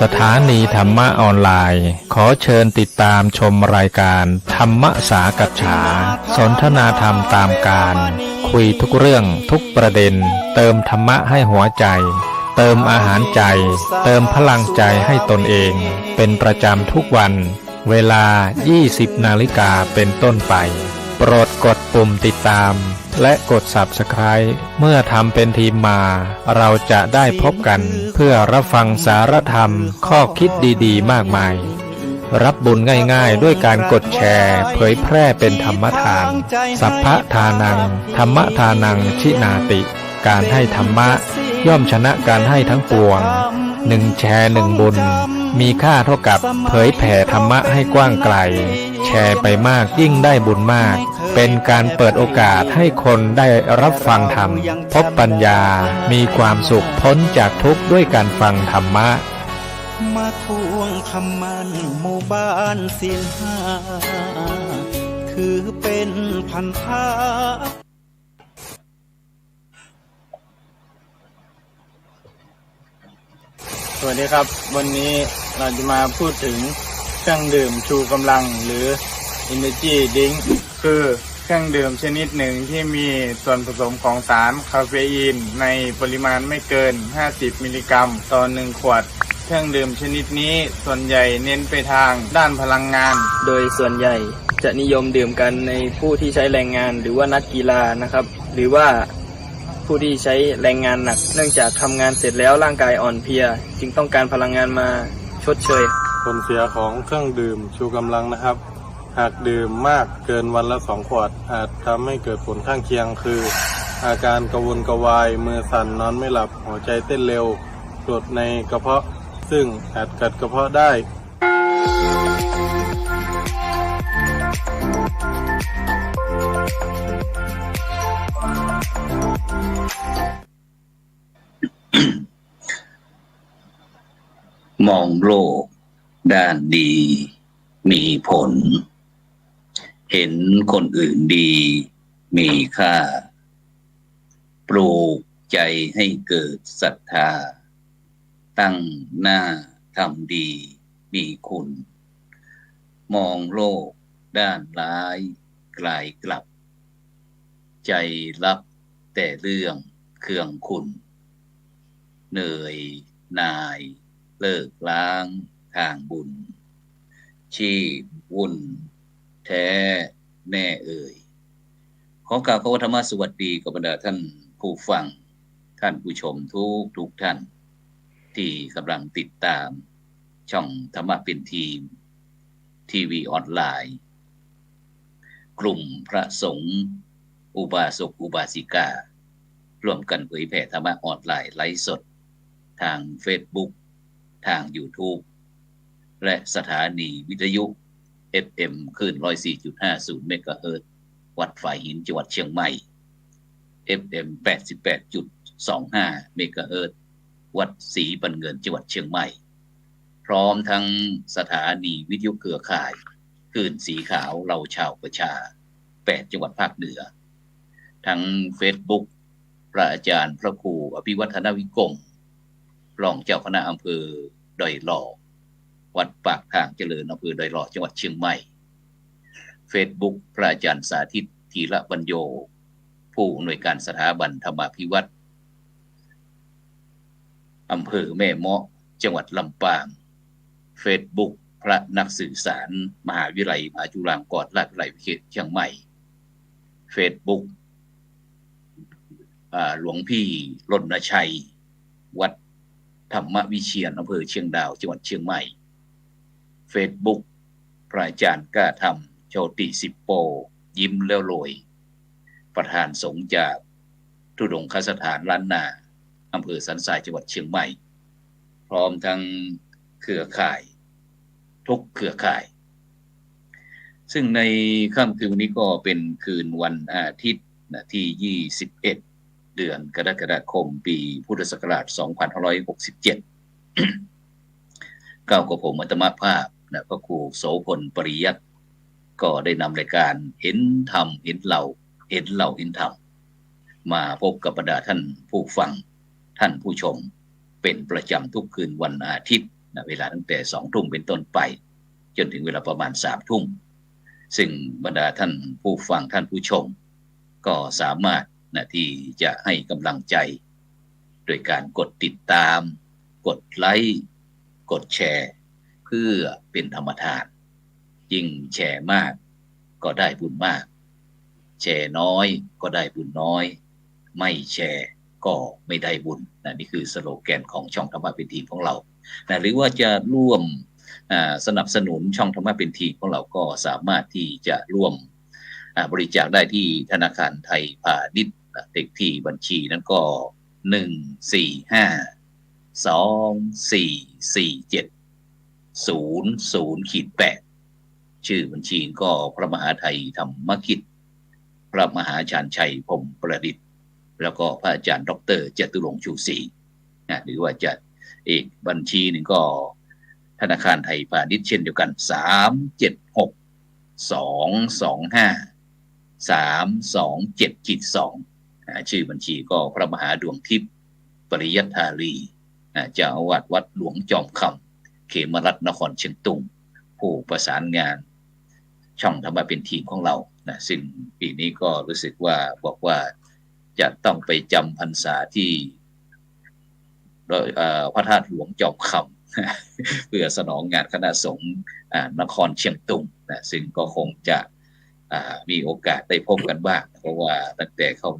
สถานีธรรมะออนไลน์ขอเชิญติดตามชมรายการธรรมสากัจฉาสนทนาธรรมตามการคุยทุกเรื่องทุกประเด็นเติมธรรมะให้หัวใจเติมอาหารใจเติมพลังใจให้ตนเองเป็นประจำทุกวันเวลา 20 นาฬิกาเป็นต้นไปโปรดกดปุ่มติดตามและกด Subscribe เมื่อทำเป็นทีมมาเราจะได้พบกันเพื่อรับฟังสารธรรมข้อคิดดีๆมากมายรับบุญง่ายๆด้วยการกดแชร์เผยแพร่เป็นธรรมทานสัพพทานังธรรมทานังชินาติการให้ธรรมะย่อมชนะการให้ทั้งปวง1 แชร์1 บุญมีค่าเท่ากับเผยแผ่ธรรมะให้กว้างไกลแชร์ไปมากยิ่งได้บุญมากเป็นการเปิดโอกาสให้คนได้รับฟังธรรมพบปัญญามีความสุขพ้นจากทุกข์ด้วยการฟังธรรมะมาทวงคำมันหมู่บ้านศีลห้าถือเป็นพันธะสวัสดีครับวันนี้เราจะมาพูดถึงเครื่องดื่มชูกำลังหรือ Energy Drink คือเครื่องดื่มชนิดหนึ่งที่มีส่วนผสมของสารคาเฟอีนในปริมาณไม่เกิน50 มิลลิกรัมต่อ1 ขวดเครื่องดื่มชนิดนี้ส่วนใหญ่เน้นไปทางด้านพลังงานโดยส่วนใหญ่จะนิยมดื่มกันในผู้ที่ใช้แรงงานหรือว่านักกีฬานะครับหรือว่าผู้ที่ใช้แรงงานหนักเนื่องจากทำงานเสร็จแล้วร่างกายอ่อนเพลียจึงต้องการพลังงานมาชดเชยผลเสียของเครื่องดื่มชูกำลังนะครับหากดื่มมากเกินวันละ2 ขวดอาจทำให้เกิดผลข้างเคียงคืออาการกระวนกระวายมือสั่นนอนไม่หลับหัวใจเต้นเร็วกรดในกระเพาะซึ่งอาจกัดกระเพาะได้มองโลกด้านดีมีผลเห็นคนอื่นดีมีค่าปลูกใจให้เกิดศรัทธาตั้งหน้าทำดีมีคุณมองโลกด้านร้ายกลายกลับใจรับแต่เรื่องเครื่องคุณเหนื่อยนายเลิกล้างทางบุญชีพวุ่นแท้แน่เอ่ยขอกล่าวธรรมะสวัสดีกับบรรดาท่านผู้ฟังท่านผู้ชมทุกท่านที่กำลังติดตามช่องธรรมะเป็นทีมทีวีออนไลน์กลุ่มพระสงฆ์อุบาสกอุบาสิการ่วมกันเผยแผ่ธรรมะออนไลน์ไลฟ์สดทาง Facebook ทาง YouTube และสถานีวิทยุ FM คลื่น 104.50 เมกะเฮิรตซ์วัดฝายหินจังหวัดเชียงใหม่ FM 88.25 เมกะเฮิรตซ์วัดศรีบันเงินจังหวัดเชียงใหม่พร้อมทั้งสถานีวิทยุเครือข่ายคลื่นสีขาวเราชาวประชา8 จังหวัดภาคเหนือทั้ง Facebook พระอาจารย์พระครูอภิวัฒนวิกรมรองเจ้าคณะอำเภอดอยหล่อวัดปากทางเจริญอำเภอดอยหล่อจังหวัดเชียงใหม่ Facebook พระอาจารย์สาธิตธีระบรรโยผู้อำนวยการสถาบันธรรมาภิวัตรอำเภอแม่เมาะจังหวัดลำปาง Facebook พระนักสื่อสารมหาวิทยาลัยมหาจุฬาลงกรณราชวิทยาลัยเขตเชียงใหม่ Facebook หลวงพี่รณชัยวัดธรรมวิเชียรอำเภอเชียงดาวจังหวัดเชียงใหม่ Facebook พระอาจารย์กล้าธรรมโชติสิปโปยิ้มแล้วรวยประธานสงฆ์จากธุดงคสถานล้านนาอำเภอสันทรายจังหวัดเชียงใหม่พร้อมทั้งเครือข่ายทุกเครือข่ายซึ่งในค่ำคืนนี้ก็เป็นคืนวันอาทิตย์ที่21เดือนกรกฎาคมปีพุทธศักราช2567ก้าวกับผมอาตมาภาพพระครูโสพลปริยัติก็ได้นำรายการเห็นธรรมเห็นเราเห็นธรรมมาพบกับบรรดาท่านผู้ฟังท่านผู้ชมเป็นประจำทุกคืนวันอาทิตย์ นะเวลาตั้งแต่20:00เป็นต้นไปจนถึงเวลาประมาณ21:00ซึ่งบรรดาท่านผู้ฟังท่านผู้ชมก็สามารถนะที่จะให้กำลังใจโดยการกดติดตามกดไลค์กดแชร์เพื่อเป็นธรรมทานยิ่งแชร์มากก็ได้บุญมากแชร์น้อยก็ได้บุญน้อยไม่แชร์ก็ไม่ได้บุญนะนี่คือสโลแกนของช่องธรรมะเป็นทีมของเรานะหรือว่าจะร่วมสนับสนุนช่องธรรมะเป็นทีมของเราก็สามารถที่จะร่วมบริจาคได้ที่ธนาคารไทยพาณิชย์เลขที่บัญชีนั้นก็145244700-8ชื่อบัญชีก็พระมหาไทยธรรมกิจพระมหาชาญชัยพรหมประดิษฐ์แล้วก็พระอาจารย์ดร.จตุรงค์ชูศรีหรือว่าจะอีกบัญชีหนึ่งก็ธนาคารไทยพาณิชย์เช่นเดียวกัน3762253227-2ชื่อบัญชีก็พระมหาดวงทิพย์ปริยัตถาลีเจ้าอาวาสวัดหลวงจอมคำเขมรัตน์นครเชียงตุงผู้ประสานงานช่องธรรมะเป็นทีมของเรานะซึ่งปีนี้ก็รู้สึกว่าบอกว่าจะต้องไปจำพรรษาที่พระธาตุหลวงจอมคำเพื่อสนองงานคณะสงฆ์นครเชียงตุงนะซึ่งก็คงจะมีโอกาสได้พบกันบ้างเพราะว่าตั้งแต่เข้า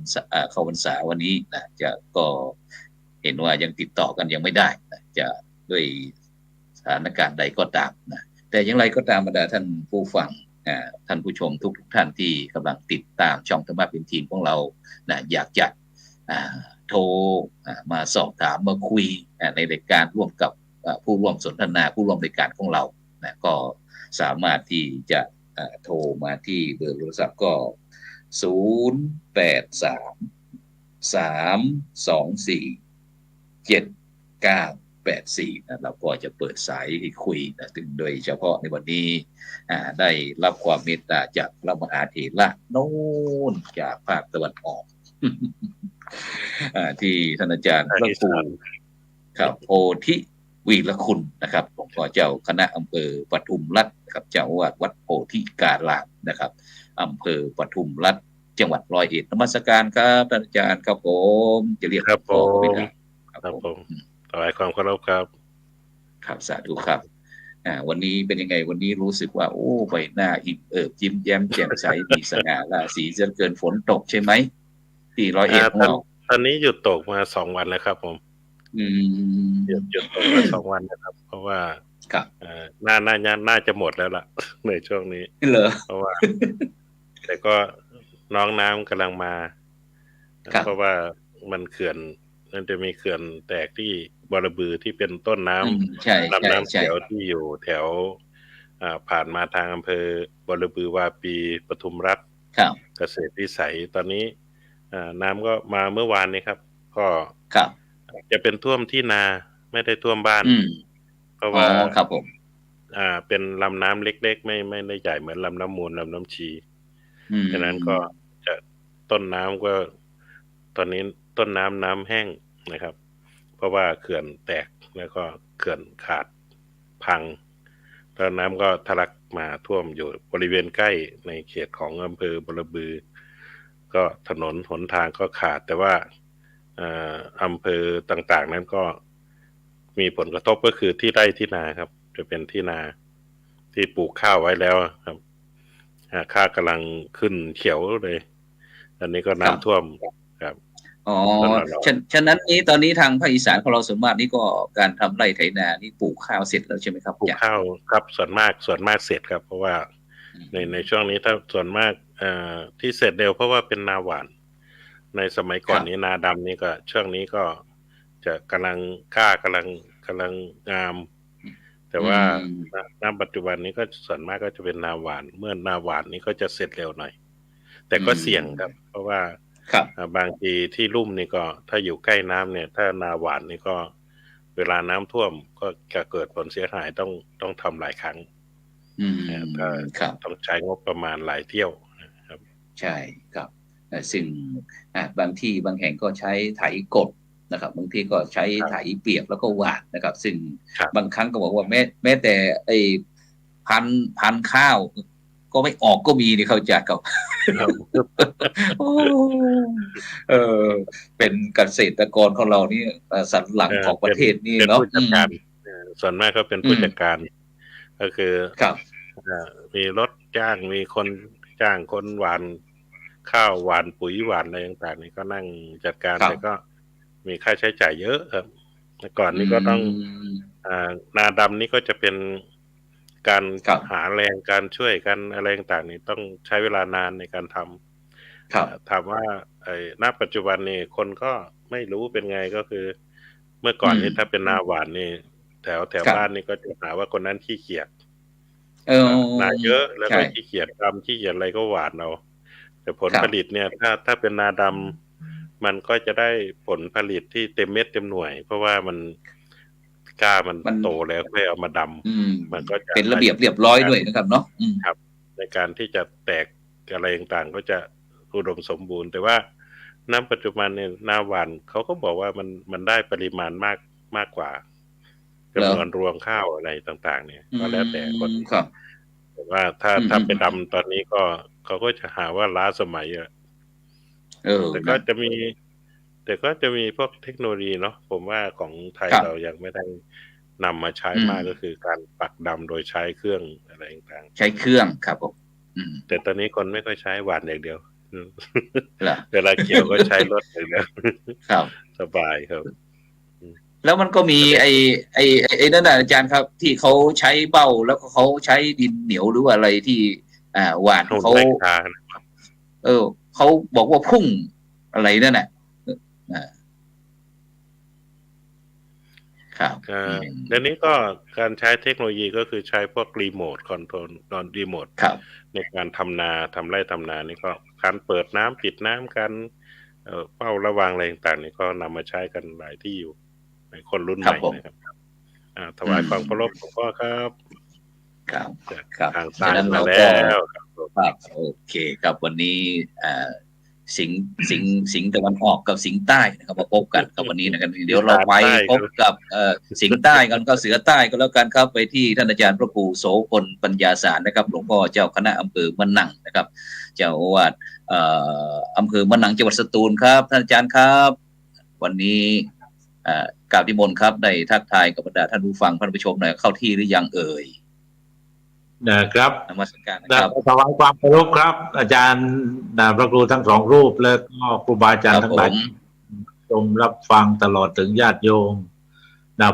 พรรษาวันนี้นะจะก็เห็นว่ายังติดต่อกันยังไม่ได้นะจะด้วยสถานการณ์ใดก็ตามนะแต่อย่างไรก็ตามบรรดาท่านผู้ฟังท่านผู้ชมทุกท่านที่กำลังติดตามช่องธรรมะเป็นทีมของเรานะอยากจะโทรมาสอบถามมาคุยในรายการร่วมกับผู้ร่วมสนทนาผู้ร่วมรายการของเรานะก็สามารถที่จะโทรมาที่เบอร์โทรศัพท์ก็0833247984นะเราก็จะเปิดสายให้คุยนะถึงโดยเฉพาะในวันนี้ได้รับความเมตตาจากพระมหาเถระโน่นจากภาคตะวันออก ที่ท่านอาจารย์พระครูครับโพธิวีรคุณนะครับหลวงพ่อเจ้าคณะอำเภอปทุมรัฐครับเจ้าอาวาสวัดโพธิการามนะครับอำเภอปทุมรัฐจังหวัด101นมัสการครับท่านอาจารย์ครับผมจะเรียกครับผมครับผมถวายความเคารพครับครับสาธุครับวันนี้เป็นยังไงวันนี้รู้สึกว่าโอ้ใบหน้าอิ่มเอิบยิ้มแย้มแจ่มใสมีสง่าราศีจะเกินฝนตกใช่ไหมที่101ของเราตอนนี้หยุดตกมา2 วันแล้วครับผมหยุดตกมา2 วันนะครับเพราะว่าน่าจะหมดแล้วล่ะในช่วงนี้เพราะว่าแต่ก็น้องน้ำกำลังมาเพราะว่ามันเขื่อนมันจะมีเขื่อนแตกที่บรบือที่เป็นต้นน้ำลำน้ำเขียวที่อยู่แถวผ่านมาทางอำเภอบรบือวาปีปทุมรัฐเกษตรวิสัยตอนนี้น้ำก็มาเมื่อวานนี้ครับก็จะเป็นท่วมที่นาไม่ได้ท่วมบ้านเพราะว่าครับผมเป็นลำน้ำเล็กๆไม่ได้ใหญ่เหมือนลำน้ำมูลลำน้ำชีฉะนั้นก็จะต้นน้ำก็ตอนนี้ต้นน้ำแห้งนะครับเพราะว่าเขื่อนแตกแล้วก็เขื่อนขาดพังแล้วน้ำก็ทะลักมาท่วมอยู่บริเวณใกล้ในเขตของอำเภอบรบือก็ถนนหนทางก็ขาดแต่ว่าอำเภอต่างๆนั้นก็มีผลกระทบก็คือที่ไร่ที่นาครับจะเป็นที่นาที่ปลูกข้าวไว้แล้วครับข้าวกำลังขึ้นเขียวเลยตอนนี้ก็น้ำท่วมครับฉะนั้นนี้ตอนนี้ทางภาคอีสานของเราส่วนมากนี่ก็การทำไร่ไถนานี่ปลูกข้าวเสร็จแล้วใช่ไหมครับปลูกข้าวครับส่วนมากเสร็จครับเพราะว่าในช่วงนี้ถ้าส่วนมากที่เสร็จเร็วเพราะว่าเป็นนาหวานในสมัยก่อนนี้นาดำนี่ก็ช่วงนี้ก็จะกำลังงามแต่ว่าณปัจจุบันนี้ก็ส่วนมากก็จะเป็นนาหวานเมื่อนาหวานนี้ก็จะเสร็จเร็วหน่อยแต่ก็เสี่ยงครับเพราะว่าบางทีที่ลุ่มนี่ก็ถ้าอยู่ใกล้น้ำเนี่ยถ้านาหวานนี่ก็เวลาน้ำท่วมก็จะเกิดผลเสียหายต้องทำหลายครั้งต้องใช้งบประมาณหลายเที่ยวครับใช่ครับซึ่งบางที่บางแห่งก็ใช้ไถกด นะครับบางทีก็ใช้ไถเปียกแล้วก็หว่านนะครับซึ่ง ครับ บางครั้งก็บอกว่าแม้แต่ไอ้พันธุ์ข้าวก็ไม่ออกก็มีนี่เข้าใจกับ โอ้เป็นเกษตรกรของเรานี่สันหลังของประเทศนี่ เป็น เนาะ ผู้จัดการส่วนมากก็เป็นผู้จัดการ ก็คือ ครับ มีรถจ้างมีคนจ้างคนหวานข้าวหวานปุ๋ยหวานอะไรต่างๆนี่ก็นั่งจัดการ ครับ แต่ก็มีค่าใช้จ่ายเยอะครับเมื่อก่อนนี้ก็ต้องนาดำนี่ก็จะเป็นการ ครับ หาแรงการช่วยกันอะไรต่างๆนี่ต้องใช้เวลานานในการทำ ครับ ถามว่าณปัจจุบันนี่คนก็ไม่รู้เป็นไงก็คือ เมื่อก่อนนี่ถ้าเป็นนาหวานนี่แถว ครับ บ้านนี่ก็จะหาว่าคนนั้นขี้เกียจ นาเยอะแล้วก็ ใช่ ขี้เกียจทำขี้เกียจอะไรก็หวานเอาแต่ผล ครับ ผลิตเนี่ยถ้าเป็นนาดำมันก็จะได้ผลผลิตที่เต็มเม็ดเต็มหน่วย เพราะว่ามันกล้ามันโตแล้วค่อยเอามาดำมันก็จะ เป็นระเบียบเรียบร้อยด้วยนะครับเนาะ ครับ ในการที่จะแตกอะไรต่างๆก็จะอุดมสมบูรณ์ แต่ว่าณปัจจุบันเนี่ยนาหวานเขาก็บอกว่ามันได้ปริมาณมากกว่าจำนวนรวงข้าวอะไรต่างๆเนี่ยก็แล้วแต่คน ครับ แต่ว่าถ้าไปดำตอนนี้ก็เขาก็จะหาว่าล้าสมัยอะแต่ก็จะมีพวกเทคโนโลยีเนาะผมว่าของไทย ครับ เรายังไม่ได้นำมาใช้มากก็คือการปักดำโดยใช้เครื่องอะไรต่าง ใช้เครื่องครับผม ๆแต่ตอนนี้คนไม่ค่อยใช้หวานอย่างเดียว เหรอ เวลาเกี่ยวก็ใช้รถอย่างเดียว ครับ สบายครับ แล้วมันก็มีไอ้นั่นน่ะอาจารย์ครับ ที่เขาใช้เบ้าแล้วก็เขาใช้ดินเหนียวหรือว่าอะไรที่หวาน หุ่น เขา แรงคานะครับ เขาบอกว่าพุ่งอะไรนั่นน่ะครับ เดี๋ยวนี้ก็การใช้เทคโนโลยีก็คือใช้พวกรีโมทคอนโทรลนอนรีโมท ครับ ในการทำนาทำไร่ทำนานี่ก็การเปิดน้ำปิดน้ำกันเฝ้าระวังอะไรต่างๆนี่ก็นำมาใช้กันหลายที่อยู่ในคนรุ่นใหม่นะครับถวายความเคารพหลวงพ่อครับ ครับ จาก ครับ ทางใต้ ฉะนั้น มา เรา แล้ ก็ วครับ ครับโอเคครับวันนี้สิงห์ตะวันออกกับสิงห์ใต้นะครับมาพบกันครับวันนี้นะครับเดี๋ยวเราไปพบกับสิงห์ใต้กันก็เสือใต้ก็แล้วกันครับไปที่ท่านอาจารย์พระครูโสพลปัญญาสารนะครับหลวงพ่อเจ้าคณะอำเภอมะนังนะครับเจ้าอาวาสอำเภอมะนังจังหวัดสตูลครับท่านอาจารย์ครับ วันนี้กราบนิมนต์ครับได้ทักทายกับบรรดาท่านผู้ฟังท่านผู้ชมหน่อยเข้าที่หรือยังเอ่ย นะครับ นมัสการนะครับ ถวายความเคารพครับ อาจารย์พระครูทั้งสองรูปและก็ครูบาอาจารย์ทั้งหลายชมรับฟังตลอดถึงญาติโยม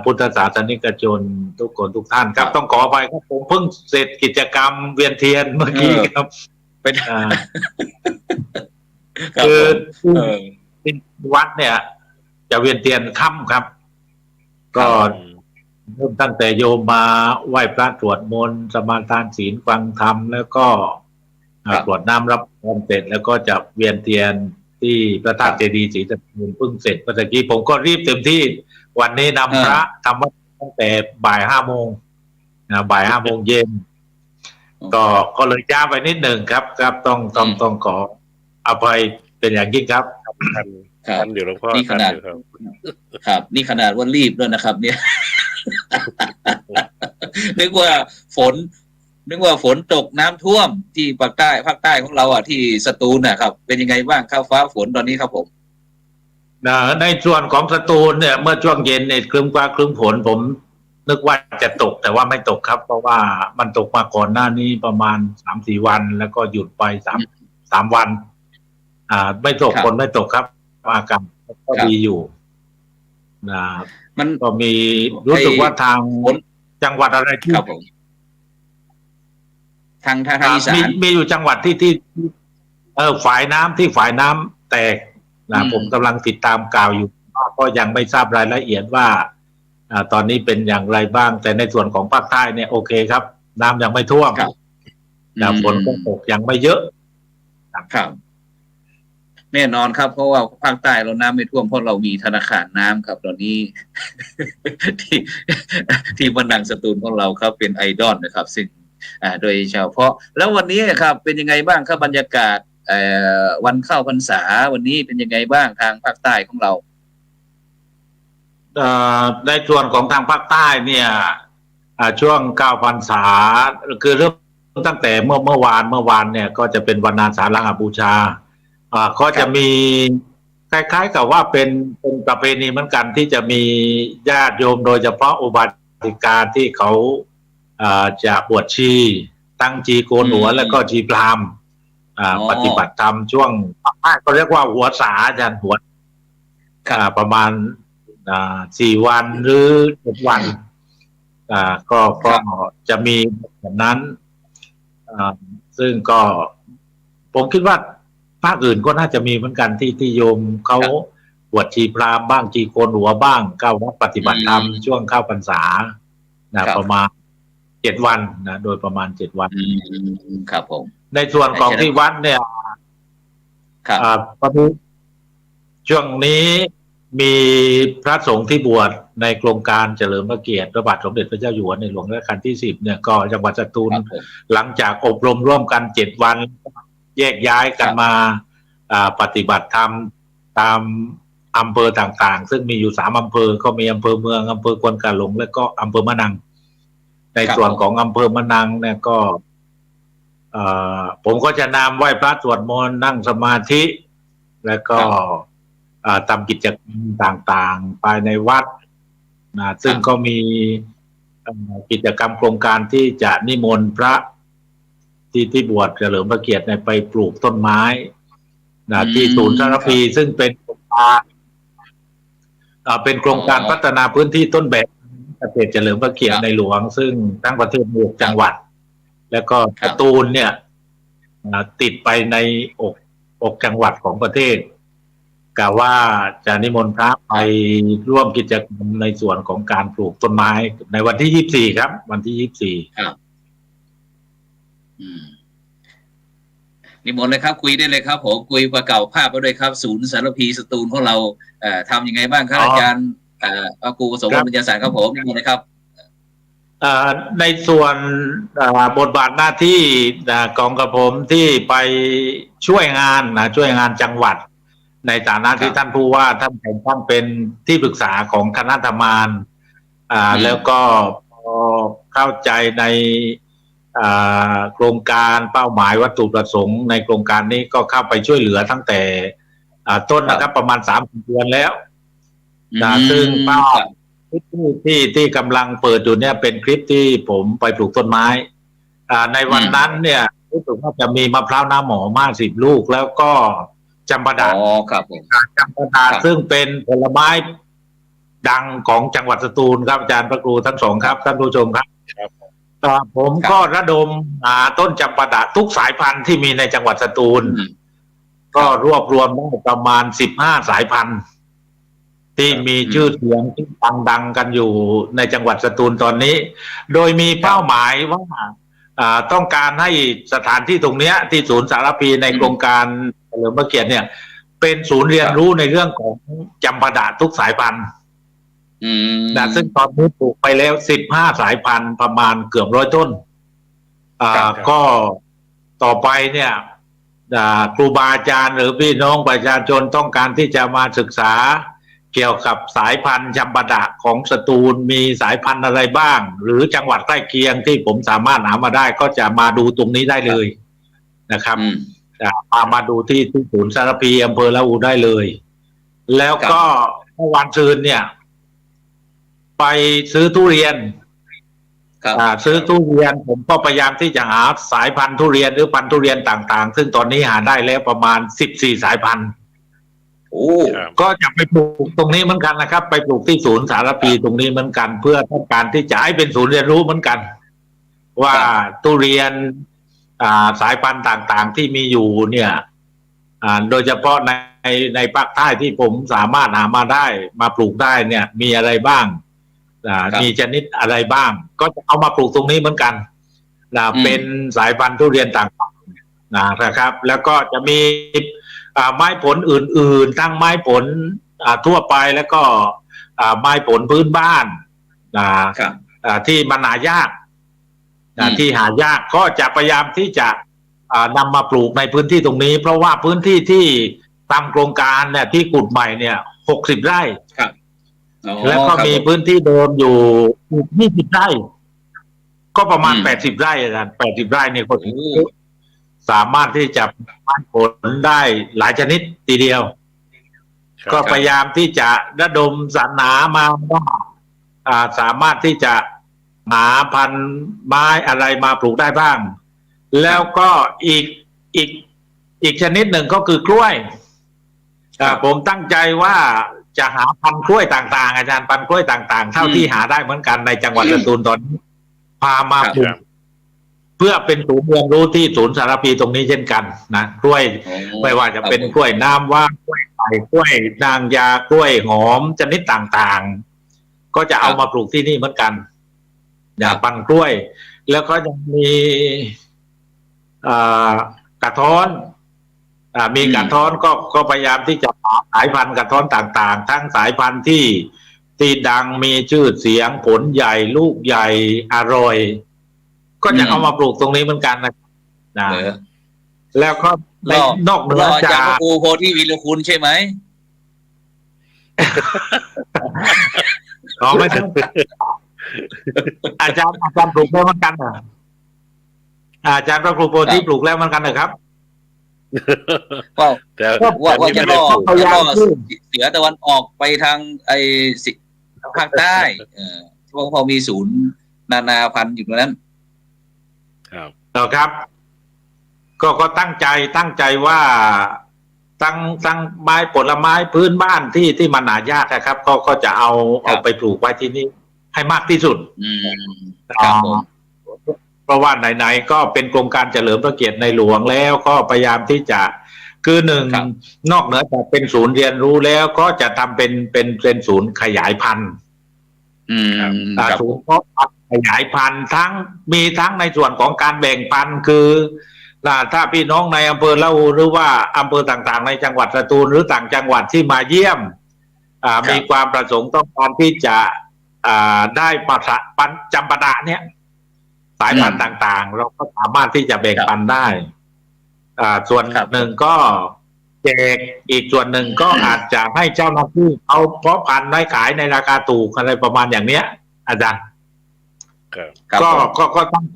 พุทธศาสนิกชนทุกคนทุกท่านครับต้องขออภัยครับผมเพิ่งเสร็จกิจกรรมเวียนเทียนเมื่อกี้ครับ เป็น คือวัดเนี่ย จะเวียนเทียนค่ำครับ ก็เริ่มตั้งแต่โยมมาไหว้พระสวดมนต์สมาทานศีลฟังธรรมแล้วก็กรวดน้ำรับพรเสร็จแล้วก็จะเวียนเทียนที่พระธาตุเจดีย์ศรีสัตภูมิเพิ่งเสร็จเมื่อกี้ผมก็รีบเต็มที่วันนี้นำพระทำวัดตั้งแต่บ่าย5 โมงบ่าย 5 โมงเย็นก็เลยจ้าไปนิดหนึ่งครับต้องขออภัยเป็นอย่างยิ่งครับ ท่านอยู่หลวงพ่อ นี่ขนาด ครับนี่ขนาดว่ารีบด้วยนะครับ เนี่ย นึกว่าฝนตกน้ำท่วมที่ภาคใต้ของเราที่สตูลนะครับเป็นยังไงบ้างข้าวฟ้าฝนตอนนี้ครับผมในส่วนของสตูลเนี่ยเมื่อช่วงเย็นเนี่ยครึ้มฟ้าครึ้มฝนผมนึกว่าจะตกแต่ว่าไม่ตกครับเพราะว่ามันตกมาก่อนหน้านี้ประมาณ 3-4 วันแล้วก็หยุดไป3 วันไม่ตกฝนไม่ตกครับอากาศก็ดีอยู่มันก็มีรู้สึกว่าทางจังหวัดอะไรที่ครับผมทางอีสานมีอยู่จังหวัดที่ฝ่ายน้ำแตกผมกำลังติดตามข่าวอยู่ก็ยังไม่ทราบรายละเอียดว่าตอนนี้เป็นอย่างไรบ้างแต่ในส่วนของภาคใต้เนี่ยโอเคครับน้ำยังไม่ท่วมฝนก็ตกยังไม่เยอะครับแน่นอนครับเพราะว่าภาคใต้เราน้ำไม่ท่วมเพราะเรามีธนาคารน้ำครับตอนนี้ ที่มะนังสตูลของเราครับเป็นไอดอลนะครับซึ่งโดยเฉพาะแล้ววันนี้ครับเป็นยังไงบ้างครับบรรยากาศวันเข้าพรรษาวันนี้เป็นยังไงบ้างทางภาคใต้ของเรา ในส่วนของทางภาคใต้เนี่ยช่วง9 พรรษาคือเริ่มตั้งแต่เมื่อวานเนี่ยก็จะเป็นวันอาสาฬหบูชาก็จะมีคล้ายๆกับว่าเป็นประเพณีเหมือนกันที่จะมีญาติโยมโดยเฉพาะอุบาสิกาที่เขาจะบวชชีตั้งจีโกนหัวแล้วก็จีพราหมณ์ปฏิบัติธรรมช่วงก็เรียกว่าหัวสายันหัวประมาณ4 วันหรือ7 วันก็จะมีแบบนั้นซึ่งก็ผมคิดว่าภาคอื่นก็น่าจะมีเหมือนกันที่โยมเขาบวชชีพราหมณ์บ้างจีโกนหัวบ้างเข้าวัดปฏิบัติธรรมช่วงเข้าพรรษาประมาณ7 วันนะโดยประมาณ7 วันครับผมในส่วนของที่วัดเนี่ยช่วงนี้มีพระสงฆ์ที่บวชในโครงการเฉลิมพระเกียรติพระบาทสมเด็จพระเจ้าอยู่หัวในหลวงรัชกาลที่10เนี่ยก็จังหวัดสตูลหลังจากอบรมร่วมกัน7 วันแยกย้ายกันมาปฏิบัติธรรมตามอำเภอต่างๆซึ่งมีอยู่3 อำเภอก็มีอำเภอเมืองอำเภอควนกาหลงและก็อำเภอมะนังในส่วนของอำเภอมะนังเนี่ยก็ผมก็จะนำไหว้พระสวดมนต์นั่งสมาธิแล้วก็ทำกิจกรรมต่างๆภายในวัดซึ่งก็มีกิจกรรมโครงการที่จะนิมนต์พระที่บวชเฉลิมพระเกียรติไปปลูกต้นไม้ที่ศูนย์สารพีซึ่งเป็นโครงการพัฒนาพื้นที่ต้นแบบเกษตรเฉลิมพระเกียรติในหลวงซึ่งทั้งประเทศมี6 จังหวัดแล้วก็สตูลเนี่ยติดไปใน6 จังหวัดของประเทศกล่าวว่าจะนิมนต์พระไปร่วมกิจกรรมในส่วนของการปลูกต้นไม้ในวันที่24ครับวันที่24ครับนิมนต์เลยครับคุยได้เลยครับผมคุยประเก่าภาพไปด้วยครับศูนย์สารพีสตูลของเราทำยังไงบ้างครับอาจารย์ครูประสงค์ปัญญาสารครับผมนิมนต์เลยครับในส่วนบทบาทหน้าที่ของกระผมที่ไปช่วยงานจังหวัดในฐานะที่ท่านผู้ว่าท่านเป็นที่ปรึกษาของคณะทำงานแล้วก็เข้าใจในโครงการเป้าหมายวัตถุประสงค์ในโครงการนี้ก็เข้าไปช่วยเหลือตั้งแต่ต้นนะครับประมาณ3 เดือนแล้วซึ่งเป้าที่กำลังเปิดอยู่เนี่ยเป็นคลิปที่ผมไปปลูกต้นไม้ในวันนั้นเนี่ยรู้สึกว่าจะมีมะพร้าวน้ำหอม50 ลูกแล้วก็จำปาดะจำปาดะซึ่งเป็นผลไม้ดังของจังหวัดสตูลครับอาจารย์พระครูทั้งสองครับท่านผู้ชมครับผมก็ระดมต้นจำปาดะทุกสายพันธุ์ที่มีในจังหวัดสตูลก็รวบรวมได้ประมาณ15 สายพันธุ์ที่มีชื่อเสียงที่ดังกันอยู่ในจังหวัดสตูลตอนนี้โดยมีเป้าหมายว่าต้องการให้สถานที่ตรงนี้ที่ศูนย์สารพีในโครงการเฉลิมพระเกียรติเนี่ยเป็นศูนย์เรียนรู้ในเรื่องของจำปาดะทุกสายพันธุ์ซึ่งตอนนี้ปลูกไปแล้ว15 สายพันธุ์ประมาณเกือบ100 ต้นก็ต่อไปเนี่ยครูบาอาจารย์หรือพี่น้องประชาชนต้องการที่จะมาศึกษาเกี่ยวกับสายพันธุ์จำปาดะของสตูลมีสายพันธุ์อะไรบ้างหรือจังหวัดใกล้เคียงที่ผมสามารถหามาได้ก็จะมาดูตรงนี้ได้เลยนะครับมาดูที่ศูนย์สารพีอำเภอละอูได้เลยแล้วก็เมื่อวันซืนเนี่ยไปซื้อทุเรียนซื้อทุเรียนผมก็พยายามที่จะหาสายพันธุ์ทุเรียนหรือพันธุ์ทุเรียนต่างๆซึ่งตอนนี้หาได้แล้วประมาณ14 สายพันธุ์ก็จะไปปลูกตรงนี้เหมือนกันนะครับไปปลูกที่ศูนย์สารพีตรงนี้เหมือนกันเพื่อต้องการที่จะให้เป็นศูนย์เรียนรู้เหมือนกันว่าทุเรียนสายพันธุ์ต่างๆที่มีอยู่เนี่ยโดยเฉพาะในภาคใต้ที่ผมสามารถหามาได้มาปลูกได้เนี่ยมีอะไรบ้างมีชนิดอะไรบ้างก็จะเอามาปลูกตรงนี้เหมือนกันเป็นสายพันธุ์ทุเรียนต่างๆนะครับแล้วก็จะมีไม้ผลอื่นๆทั้งไม้ผลทั่วไปแล้วก็ไม้ผลพื้นบ้านที่มันหายากที่หายากก็จะพยายามที่จะนำมาปลูกในพื้นที่ตรงนี้เพราะว่าพื้นที่ที่ตามโครงการเนี่ยที่ขุดใหม่เนี่ย60 ไร่ แล้วก็มีพื้นที่เดิมอยู่20 ไร่ก็ประมาณ80 ไร่อาจารย์80 ไร่เนี่ยก็สามารถที่จะผลได้หลายชนิดทีเดียวก็พยายามที่จะระดมสรรหามาว่าสามารถที่จะหาพันธุ์ไม้อะไรมาปลูกได้บ้างแล้วก็อีกชนิดหนึ่งก็คือกล้วยผมตั้งใจว่าจะหาพันธุ์กล้วยต่างๆอาจารย์พันธุ์กล้วยต่างๆเท่าที่หาได้เหมือนกันในจังหวัดสตูลตอนนี้พามาปลูกเพื่อเป็นศูนย์เรียนรู้ที่ศูนย์สารพีตรงนี้เช่นกันนะกล้วยไม่ว่าจะเป็นกล้วยน้ำว้ากล้วยไข่กล้วยนางยากล้วยหอมชนิดต่างๆก็จะเอามาปลูกที่นี่เหมือนกันพันธุ์กล้วยแล้วก็ยังมีกระท้อนมีกระท้อนก็พยายามที่จะหาสายพันธุ์กระท้อนต่างๆทั้งสายพันธุ์ที่ดังมีชื่อเสียงผลใหญ่ลูกใหญ่อร่อยก็จะเอามาปลูกตรงนี้เหมือนกันนะแล้วก็นอกเหนือจากพระครูโพธิวีรคุณใช่ไหมไม่ใช่อาจารย์ปลูกแล้วเหมือนกันอาจารย์พระครูโพธิปลูกแล้วเหมือนกันเหรอครับว่าจะล่อเสือตะวันออกไปทางภาคใต้พอมีศูนย์นานาพันธุ์อยู่ตรงนั้นครับก็ตั้งใจว่าตั้งไม้ผลไม้พื้นบ้านที่มันหายากนะครับก็จะเอาไปปลูกไว้ที่นี่ให้มากที่สุดเพราะว่าไหนๆก็เป็นโครงการเฉลิมพระเกียรติในหลวงแล้วก็พยายามที่จะคือหนึ่งนอกเหนือจากเป็นศูนย์เรียนรู้แล้วก็จะทำเป็นศูนย์ขยายพันธุ์ศูนย์เพาะขยายพันธุ์มีทั้งในส่วนของการแบ่งปันคือถ้าพี่น้องในอำเภอละอูหรือว่าอำเภอต่างๆในจังหวัดสตูลหรือต่างจังหวัดที่มาเยี่ยมมีความประสงค์ต้องการที่จะได้ปันจำปาดะเนี่ยสายพันธุ์ต่างๆเราก็สามารถที่จะแบ่งปันได้ส่วนหนึ่งก็แจกอีกส่วนหนึ่งก็อาจจะให้เจ้าหน้าที่เอาเพาะพันธุ์ได้ขายในราคาถูกอะไรประมาณอย่างเนี้ยอาจารย์ก็ตั้ง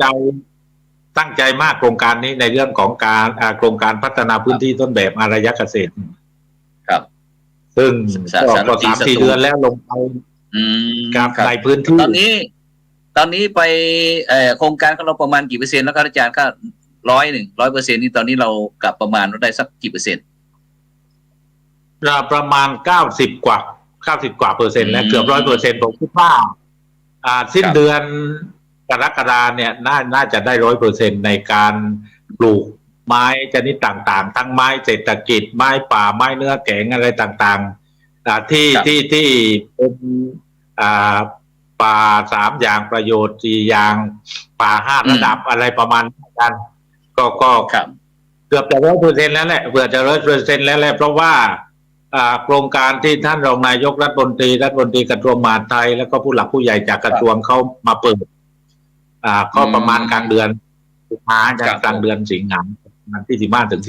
ใจมากโครงการนี้ในเรื่องของการโครงการพัฒนาพื้นที่ต้นแบบอารยเกษตรครับซึ่งก็3-4 เดือนแล้วลงไปกับในพื้นที่ตอนนี้ไปโครงการของเราประมาณกี่เปอร์เซ็นต์แล้วครับอาจารย์ก็100%นี่ตอนนี้เรากลับประมาณได้สักกี่เปอร์เซ็นต์ประมาณ90 กว่าเปอร์เซ็นต์แล้วเกือบ100%ผมคิดว่าสิ้นเดือนกรกฎาเนี่ยน่าจะได้100%ในการปลูกไม้ชนิดต่างๆทั้งไม้เศรษฐกิจไม้ป่าไม้เนื้อแข็งอะไรต่างๆที่เป็นป่า3 อย่างประโยชน์4 อย่างป่า5 ระดับอะไรประมาณนั้นก็เกือบจะ100%แล้วแหละ100%แล้วแหละเพราะว่าโครงการที่ท่านรองนายกรัฐมนตรีกระทรวงมหาดไทยแล้วก็ผู้หลักผู้ใหญ่จากกระทรวงเขามาเปิดก็ประมาณกลางเดือนกุมภาพันธ์กลางเดือนสิงหาคมวันที่15 ถึง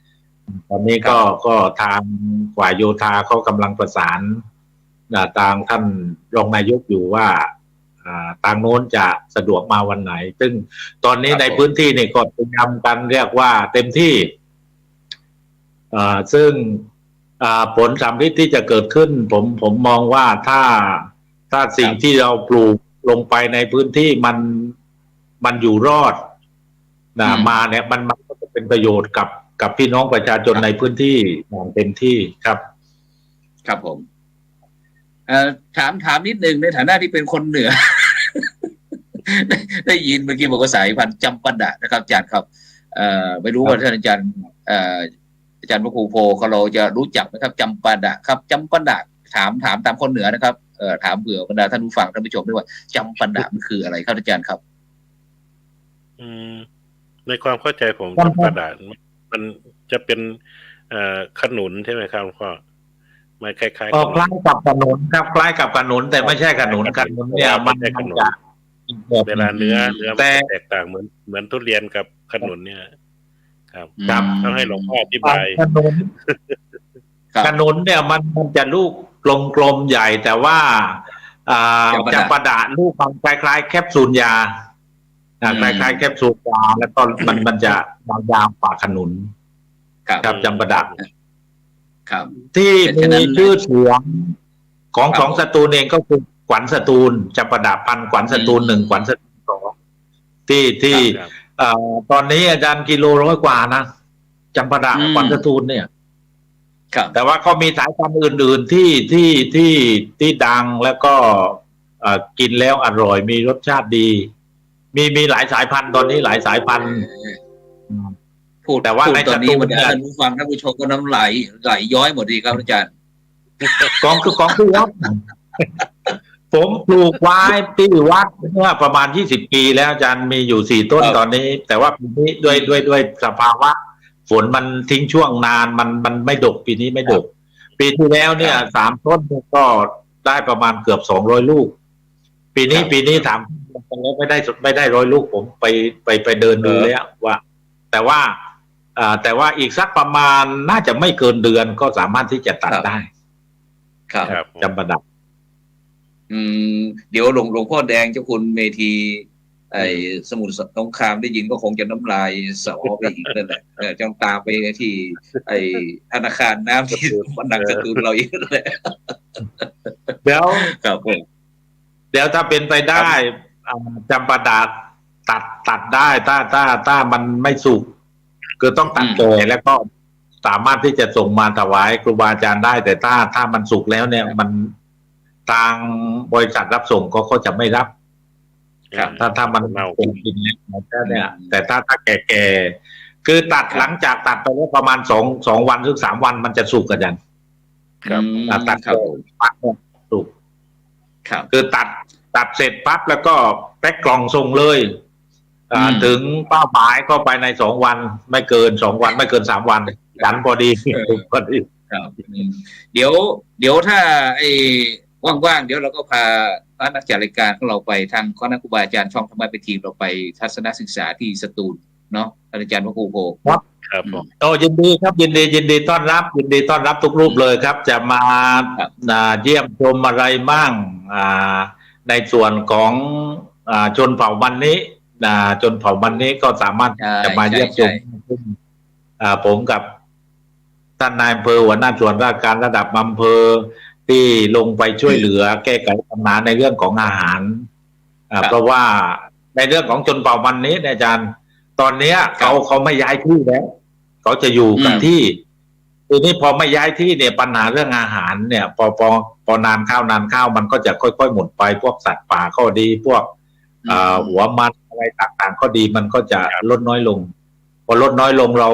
18ตอนนี้ก็ทางฝ่ายโยธาเขากำลังประสานทางท่านรองนายกอยู่ว่าทางโน้นจะสะดวกมาวันไหนซึ่งตอนนี้ในพื้นที่นี่ก็พยายามกันเรียกว่าเต็มที่ซึ่งผลสำลิดที่จะเกิดขึ้นผมมองว่าถ้าสิ่งที่เราปลูกลงไปในพื้นที่มันอยู่รอดมาเนี่ยมันก็จะเป็นประโยชน์กับพี่น้องประชาชนในพื้นที่อย่างเต็มที่ครับครับผมถามนิดนึงในฐานะที่เป็นคนเหนือ ได้ยินเมื่อกี้บอกว่าสายพันธุ์จำปาดะนะครับอาจารย์ครับไม่รู้ว่าท่านอาจารย์พระครูโพเราจะรู้จักไหมครับจำปาดะครับจำปาดะถามตามคนเหนือนะครับถามเผื่อบรรดาท่านผู้ฟังท่านผู้ชมด้วยว่าจำปาดะมันคืออะไรครับอาจารย์ครับในความเข้าใจผมจำปาดะมันจะเป็นขนุนใช่ไหมครับพ่อไม่คล้ายๆคล้ายกับขนุนครับคล้ายกับขนุนแต่ไม่ใช่ขนุนเนี่ยมันจะเวลาเนื้อแตกต่างเหมือนทุเรียนกับขนุนเนี่ยครับต้องให้หลวงพ่ออธิบายขนุนเนี่ยมันจะ กลมๆใหญ่แต่ว่าจำปาดะลูกมันคล้ายๆแคปซูลยาคล้ายๆแคปซูลยาแล้วก็มันจะยาวกว่าขนุนครับจำปาดะครับที่มีชื่อเสียงของสตูลเองก็คือขวัญสตูลจำปาดะพันขวัญสตูล1ขวัญสตูล2ที่ตอนนี้อาจารย์กิโล100 กว่านะจำปาดะขวัญสตูลเนี่ยแต่ว่าก็มีสายพันธุ์อื่นๆที่ดังแล้วก็กินแล้วอร่อยมีรสชาติดีมีหลายสายพันธุ์ตอนนี้หลายสายพันธุ์พูดแต่ว่าในตอนนี้มันท่านผู้ฟังท่านผู้ชมก็น้ำไหลย้อยหมดดีครับอาจารย์กองคือวัดผมปลูกไว้ที่วัดเมื่อประมาณ20 ปีแล้วอาจารย์มีอยู่4 ต้นตอนนี้แต่ว่าปีนี้ด้วยสภาวะฝนมันทิ้งช่วงนานมันไม่ดกปีนี้ไม่ดกปีที่แล้วเนี่ย3 ต้นก็ได้ประมาณเกือบ200 ลูกปีนี้ถามไม่ได้100 ลูกผมไปเดินดูแล้วว่าแต่ว่าอีกสักประมาณน่าจะไม่เกินเดือนก็สามารถที่จะตัดได้ครับจำปาดะเดี๋ยวหลวงพ่อแดงเจ้าคุณเมธีสมุทรสงครามได้ยินก็คงจะน้ำลายสอไปอีกนั่นแหละจ้องตามไปที่ธนาคารน้ำที่มันหนักสตูลเราอีกนั่นแหละเดี๋ยวครับเดี๋ยวถ้าเป็นไปได้จำปาดะตัดได้ถ้ามันไม่สุกคือต้องตัดแก่แล้วก็สามารถที่จะส่งมาถวายครูบาอาจารย์ได้แต่ถ้ามันสุกแล้วเนี่ยมันทางบริษัทรับส่งก็จะไม่รับถ้ามันเป็นกินแล้วเนี่ยแต่ถ้าแก่คือตัดหลังจากตัดไปแล้วประมาณ2 วันถึง3 วันมันจะสุกกันยันตัดปั๊บสุกคือตัดเสร็จปั๊บแล้วก็แพ็คกล่องส่งเลยถึงเป้าหมายก็ไปใน2 วันไม่เกิน2 วันไม่เกิน3 วันยันพอดีครับเดี๋ยวถ้าว่างๆเดี๋ยวเราก็พานักจัดรายการของเราไปทางคณะครูบาอาจารย์ช่องธรรมะเป็นทีมเราไปทัศนศึกษาที่สตูลเนาะอาจารย์พระครูโพครับยินดีครับยินดีต้อนรับทุกรูปเลยครับจะมาเยี่ยมชมอะไรบ้างในส่วนของชนเผ่ามันนี้ชนเผ่ามันนี้ก็สามารถจะมาเยี่ยมชมผมกับท่านนายอำเภอหัวหน้าส่วนราชการระดับอำเภอที่ลงไปช่วยเหลือแก้ไขปัญหาในเรื่องของอาหารเพราะว่าในเรื่องของชนเผ่ามันนี้อาจารย์ตอนนี้เขาไม่ย้ายที่แล้วเขาจะอยู่กับที่ทีนี้พอไม่ย้ายที่เนี่ยปัญหาเรื่องอาหารเนี่ยพอนานข้าวมันก็จะค่อยๆหมดไปพวกสัตว์ป่าก็ดีพวกหัวมันอะไรต่างๆก็ดีมันก็จะลดน้อยลงพอลดน้อยลงเรา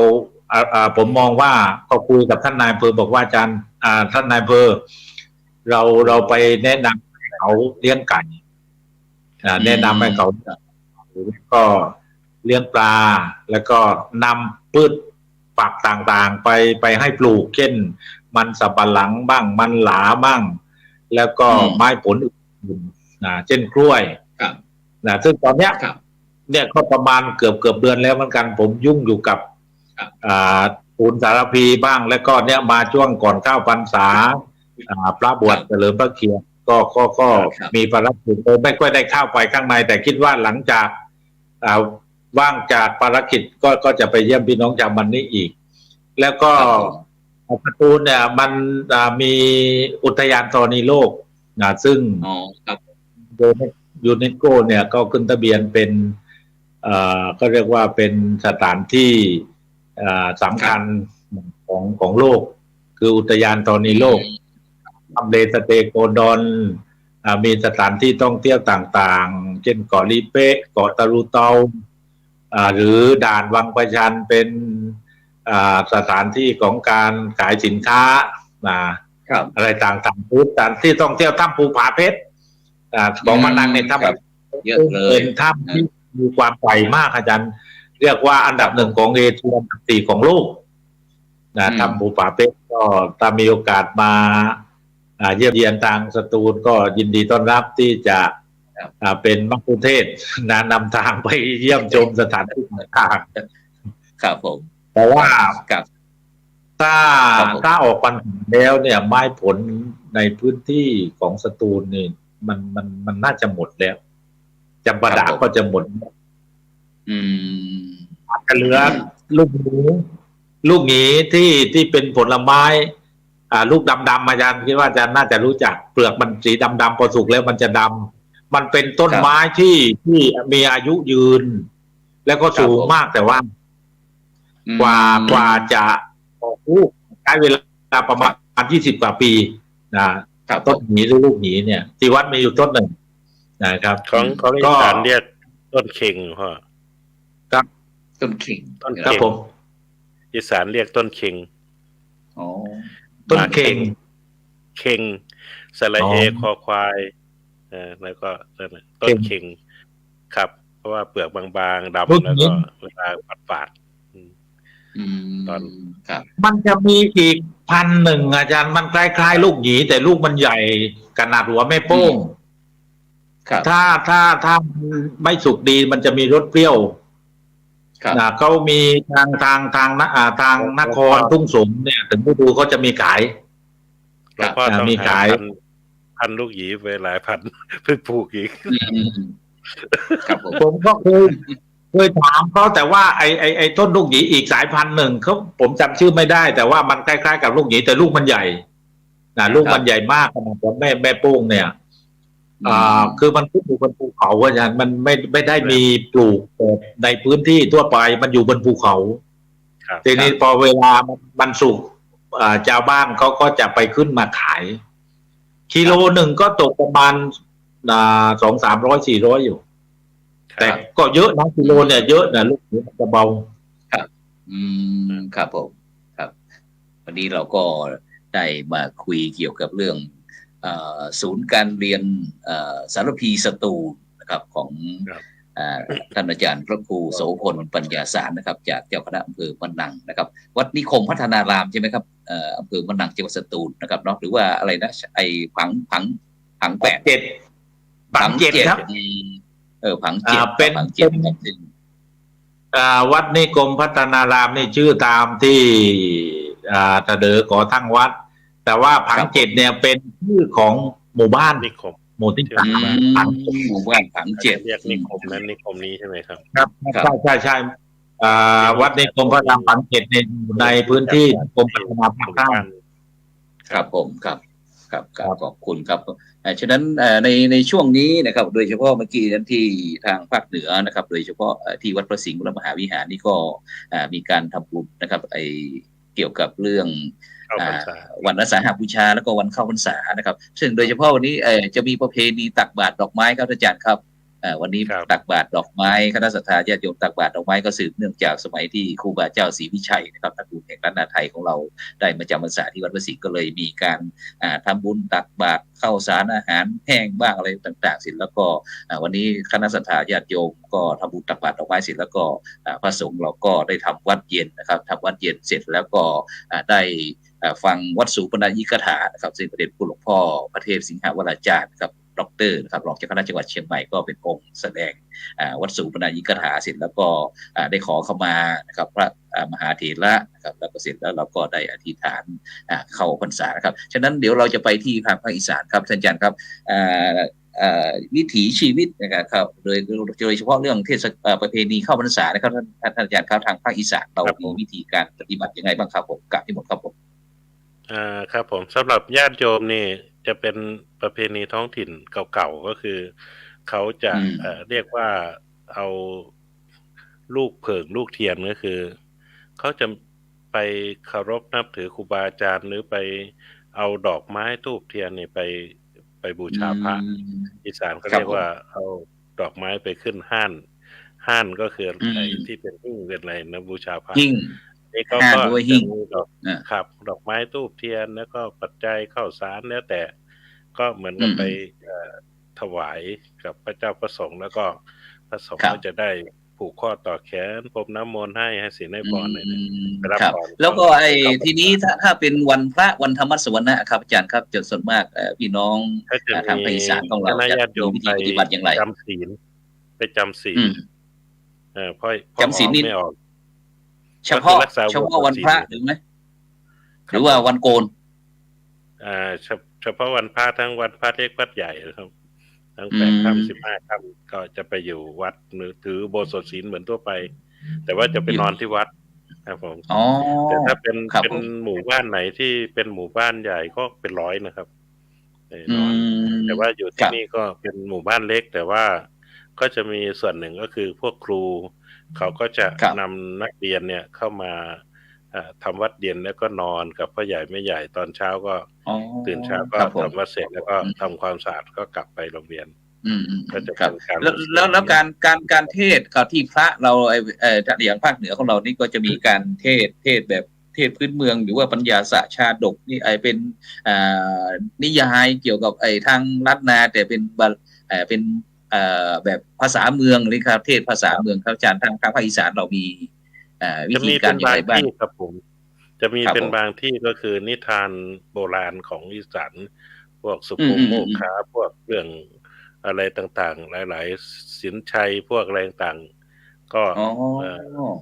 ผมมองว่าก็คุยกับท่านนายอำเภอบอกว่าอาจารย์ท่านนายอำเภอเราไปแนะนำให้เขาเลี้ยงไก่แนะนำให้เขาก็เลี้ยงปลาแล้วก็นำพืชผักต่างๆไปให้ปลูกเช่นมันสำปะหลังบ้างมันหลาบ้างแล้วก็ไม้ผลอื่นเช่นกล้วยซึ่งตอนเนี้ยเนี่ยก็ประมาณเกือบเดือนแล้วเหมือนกันผมยุ่งอยู่กับปูนสารพีบ้างแล้วก็เนี่ยมาช่วงก่อนเข้าพรรษาพระบวชเฉลิมพระเกียรติก็มีภารกิจไม่ค่อยได้เข้าไปข้างในแต่คิดว่าหลังจากว่างจากภารกิจก็จะไปเยี่ยมพี่น้องชาวมันนี้อีกแล้วก็สตูลเนี่ยมันมีอุทยานธรณีโลกซึ่งยูเนสโกเนี่ยก็ขึ้นทะเบียนเป็นก็เรียกว่าเป็นสถานที่สำคัญของโลกคืออุทยานธรณีโลกทำเลสเตโกดอนมีสถานที่ท่องเที่ยวต่างๆเช่นเกาะลีเป๊ะเกาะตะลุเตาหรือด่านวังประชันเป็นสถานที่ของการขายสินค้าอะไรต่างๆสถานที่ท่องเที่ยวถ้ำภูผาเพชรของพนังในถ้ำเป็นถ้ำที่มีความใหญ่มากอาจารย์เรียกว่าอันดับ1ของเอเชียอันดับ4ของโลกถ้ำภูผาเพชรก็ถ้ามีโอกาสมาเยี่ยมเยียนทางสตูลก็ยินดีต้อนรับที่จะเป็นมัคคุเทศก์นำทางไปเยี่ยมชมสถานที่ต่างๆครับผมแต่ว่าถ้าออกปันแล้วเนี่ยไม้ผล ในพื้นที่ของสตูลนี่มันน่าจะหมดแล้วจำปาดะก็จะหมดเหลือลูกหยีที่เป็นผลไม้ลูกดำๆอาจารย์คิดว่าอาจารย์น่าจะรู้จักเปลือกมันสีดำๆพอสุกแล้วมันจะดำมันเป็นต้นไม้ที่มีอายุยืน แล้วก็สูงมากแต่ว่ากว่าจะออกลูกใช้เวลาประมาณ20 กว่าปีนะต้นหยีหรือลูกหยีเนี่ยที่วัดมีอยู่ต้นหนึ่งนะครับของอีสานเรียกต้นเข่งพ่อครับต้นเข่งครับผมอีสานเรียกต้นเข่งต้นเข่งเข่งสระเอคอควายแล้วก็ต้นเข่งครับเพราะว่าเปลือกบางๆดำแล้วก็เวลาฝาดตอนมันจะมีอีกพันหนึ่งอาจารย์มันคล้ายๆลูกหยีแต่ลูกมันใหญ่ขนาดหัวแม่โป้งถ้าไม่สุกดีมันจะมีรสเปรี้ยวเขามีทางนครทุ่งสงเนี่ยถึงฤดูเขาจะมีขายมีขายพันลูกหยีไปหลายพันเพื่อปลูกอีกผมก็เคยถามเขาแต่ว่าไอ้ต้นลูกหยีอีกสายพันธุ์หนึ่งผมจำชื่อไม่ได้แต่ว่ามันคล้ายๆกับลูกหยีแต่ลูกมันใหญ่ลูกมันใหญ่มากขนาดของแม่โป้งเนี่ยคือมันขึ้นอยู่บนภูเขาอาจารย์มันไม่ได้มีปลูกในพื้นที่ทั่วไปมันอยู่บนภูเขาทีนี้พอเวลามันสุกชาวบ้านเขาก็จะไปขึ้นมาขายกิโลหนึ่งก็ตกประมาณ200-300-400อยู่แต่ก็เยอะนะกิโลเนี่ยเยอะนะลูกนี้มันจะเบาครับครับผมครับวันนี้เราก็ได้มาคุยเกี่ยวกับเรื่องศูนย์การเรียนสารพีสตูลนะครับของท่านอาจารย์พระครูโสพลปัญญาสารนะครับจากเจ้าคณะอำเภอมะนังนะครับวัดนิคมพัฒนารามใช่ไหมครับอำเภอมะนังจังหวัดสตูลนะครับเนาะหรือว่าอะไรนะไอ้ผัง8ผัง7ครับผัง7เป็นวัดนิคมพัฒนารามนี่ชื่อตามที่ตะเดอก่อตั้งวัดแต่ว่าผัง7เนี่ยเป็นชื่อของหมู่บ้านนิคมหมู่ที่3ผังหมู่บ้านผัง7เรียกนิคมนั้นนิคมนี้ใช่ไหมครับครับใช่วัดนิคมพัฒนาผัง7เนี่ยอยู่ในพื้นที่กรมพัฒนาภาคใต้ครับผมครับขอบคุณครับฉะนั้นในช่วงนี้นะครับโดยเฉพาะเมื่อกี้นั้นที่ทางภาคเหนือนะครับโดยเฉพาะที่วัดพระสิงห์วรมหาวิหารนี่ก็มีการทำบุญนะครับเกี่ยวกับเรื่องวันอาสาฬหบูชาแล้วก็วันเข้าพรรษานะครับซึ่งโดยเฉพาะวันนี้จะมีประเพณีตักบาตรดอกไม้ครับอาจารย์ครับวันนี้ตักบาตรดอกไม้คณะศรัทธาญาติโยมตักบาตรดอกไม้ก็สืบเนื่องจากสมัยที่ครูบาเจ้าศรีวิชัยนะครับนักบุญแห่งล้านนาไทยของเราได้มาจำพรรษาที่วัดพระสิงห์ก็เลยมีการทำบุญตักบาตรข้าวสารอาหารแห้งบ้างอะไรต่างๆเสร็จแล้วก็วันนี้คณะศรัทธาญาติโยมก็ทำบุญตักบาตรดอกไม้เสร็จแล้วก็พระสงฆ์เราก็ได้ทำวัดเย็นนะครับทำวัดเย็นเสร็จแล้วก็ได้ฟังวัดสูปนยิกถานะครับซึ่งประเด็นผู้หลวงพ่อพระเทพสิงหวราจารย์ครับดร.นะครับรองเจ้าคณะจังหวัดเชียงใหม่ก็เป็นองค์แสดงวัดสูปนยิกถาเสร็จแล้วก็ได้ขอเข้ามานะครับพระมหาเถระนะครับแล้วก็เสร็จแล้วเราก็ได้อธิษฐานเข้าพรรษาครับฉะนั้นเดี๋ยวเราจะไปที่ทางภาคอีสานครับท่านอาจารย์ครับวิถีชีวิตนะครับโดยเฉพาะเรื่องประเพณีเข้าพรรษานะครับท่านอาจารย์ครับทางภาคอีสานเรามีวิธีการปฏิบัติยังไงบ้างครับผมกลับที่หมดครับผมครับผมสำหรับญาติโยมนี่จะเป็นประเพณีท้องถิ่นเก่าๆก็คือเขาจะเรียกว่าเอาลูกเผิงลูกเทียนก็คือเขาจะไปเคารพนับถือครูบาอาจารย์หรือไปเอาดอกไม้ธูปเทียนนี่ไปบูชาพระอีสานเขาเรียกว่าเอาดอกไม้ไปขึ้นห้านก็คืออะไรที่เป็นหิ้งเป็นอะไรนะบูชาพระนี่ก็จะมีดอกไม้ธูปเทียนแล้วก็ปัจจัยข้าวสารแล้วแต่ก็เหมือนกับไปถวายกับพระเจ้าประสงค์แล้วก็พระสงฆ์ก็จะได้ผูกข้อต่อแขนพรมน้ำมนต์ให้ศีลให้พรครับแล้วก็ทีนี้ถ้าเป็นวันพระวันธรรมสวรรค์นะครับอาจารย์ครับจนส่วนมากพี่น้องทางภาคอีสานของเราจะมีวิธีปฏิบัติอย่างไรจำศีลไปจำศีลเพราะจำศีลนี่เฉพาะวันพระหรือไหมหรือว่าวันโกนเฉ ฉพาะวันพระทั้งวันพระเล็กวัดใหญ่นะครับทั้ง8 ค่ำ 15 ค่ำก็จะไปอยู่วัดหรือถืออุโบสถศีลเหมือนทั่วไป แต่ว่าจะไปนอนที่วัดครับผมแต่ถ้าเป็นหมู่บ้านไหนที่เป็นหมู่บ้านใหญ่ก็เป็น100นะครับนอนแต่ว่าอยู่ที่นี่ก็เป็นหมู่บ้านเล็กแต่ว่าก็จะมีส่วนหนึ่งก็คือพวกครูเขาก็จะนำนักเรียนเนี่ยเข้ามาทำวัดเย็นแล้วก็นอนกับพ่อใหญ่แม่ใหญ่ตอนเช้าก็ตื่นเช้าก็ทำวัดเสร็จแล้วก็ทำความสะอาดก็กลับไปโรงเรียนก็จะเป็นการแล้วการเทศกับที่พระเราอย่างภาคเหนือของเรานี่ก็จะมีการเทศแบบเทศพื้นเมืองหรือว่าปัญญาสะชาดกนี่เป็นนิยายเกี่ยวกับทางล้านนาแต่เป็นแบบภาษาเมืองนี่ครับเทศภาษาเมืองครับอาจารย์ทางภาคอีสานเรามีวิธีการอย่างไรบ้างครับผมจะมีเป็นบางที่ก็คือนิทานโบราณของอีสานพวกสุโขโมกขาพวกเรื่องอะไรต่างๆหลายๆสินชัยพวกอะไรต่างๆก็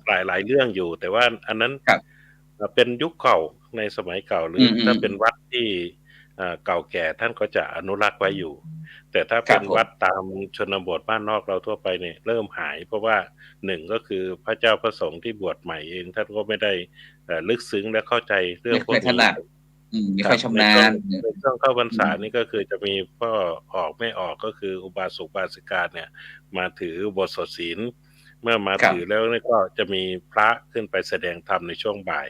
หลายเรื่องอยู่แต่ว่าอันนั้นเป็นยุคเก่าในสมัยเก่าหรือถ้าเป็นวัดที่เก่าแก่ท่านก็จะอนุรักษ์ไว้อยู่แต่ถ้าเป็นวัดตามชนบทบ้านนอกเราทั่วไปเนี่ยเริ่มหายเพราะว่าหนึ่งก็คือพระเจ้าพระสงฆ์ที่บวชใหม่เองท่านก็ไม่ได้ลึกซึ้งและเข้าใจเรื่องพวกนี้ไม่ค่อยชำนาญในช่วงเข้าพรรษานี่ก็คือจะมีพ่อออกไม่ออกก็คืออุบาสกอุบาสิกาเนี่ยมาถืออุโบสถศีลเมื่อมาถือแล้วนี่ก็จะมีพระขึ้นไปแสดงธรรมในช่วงบ่าย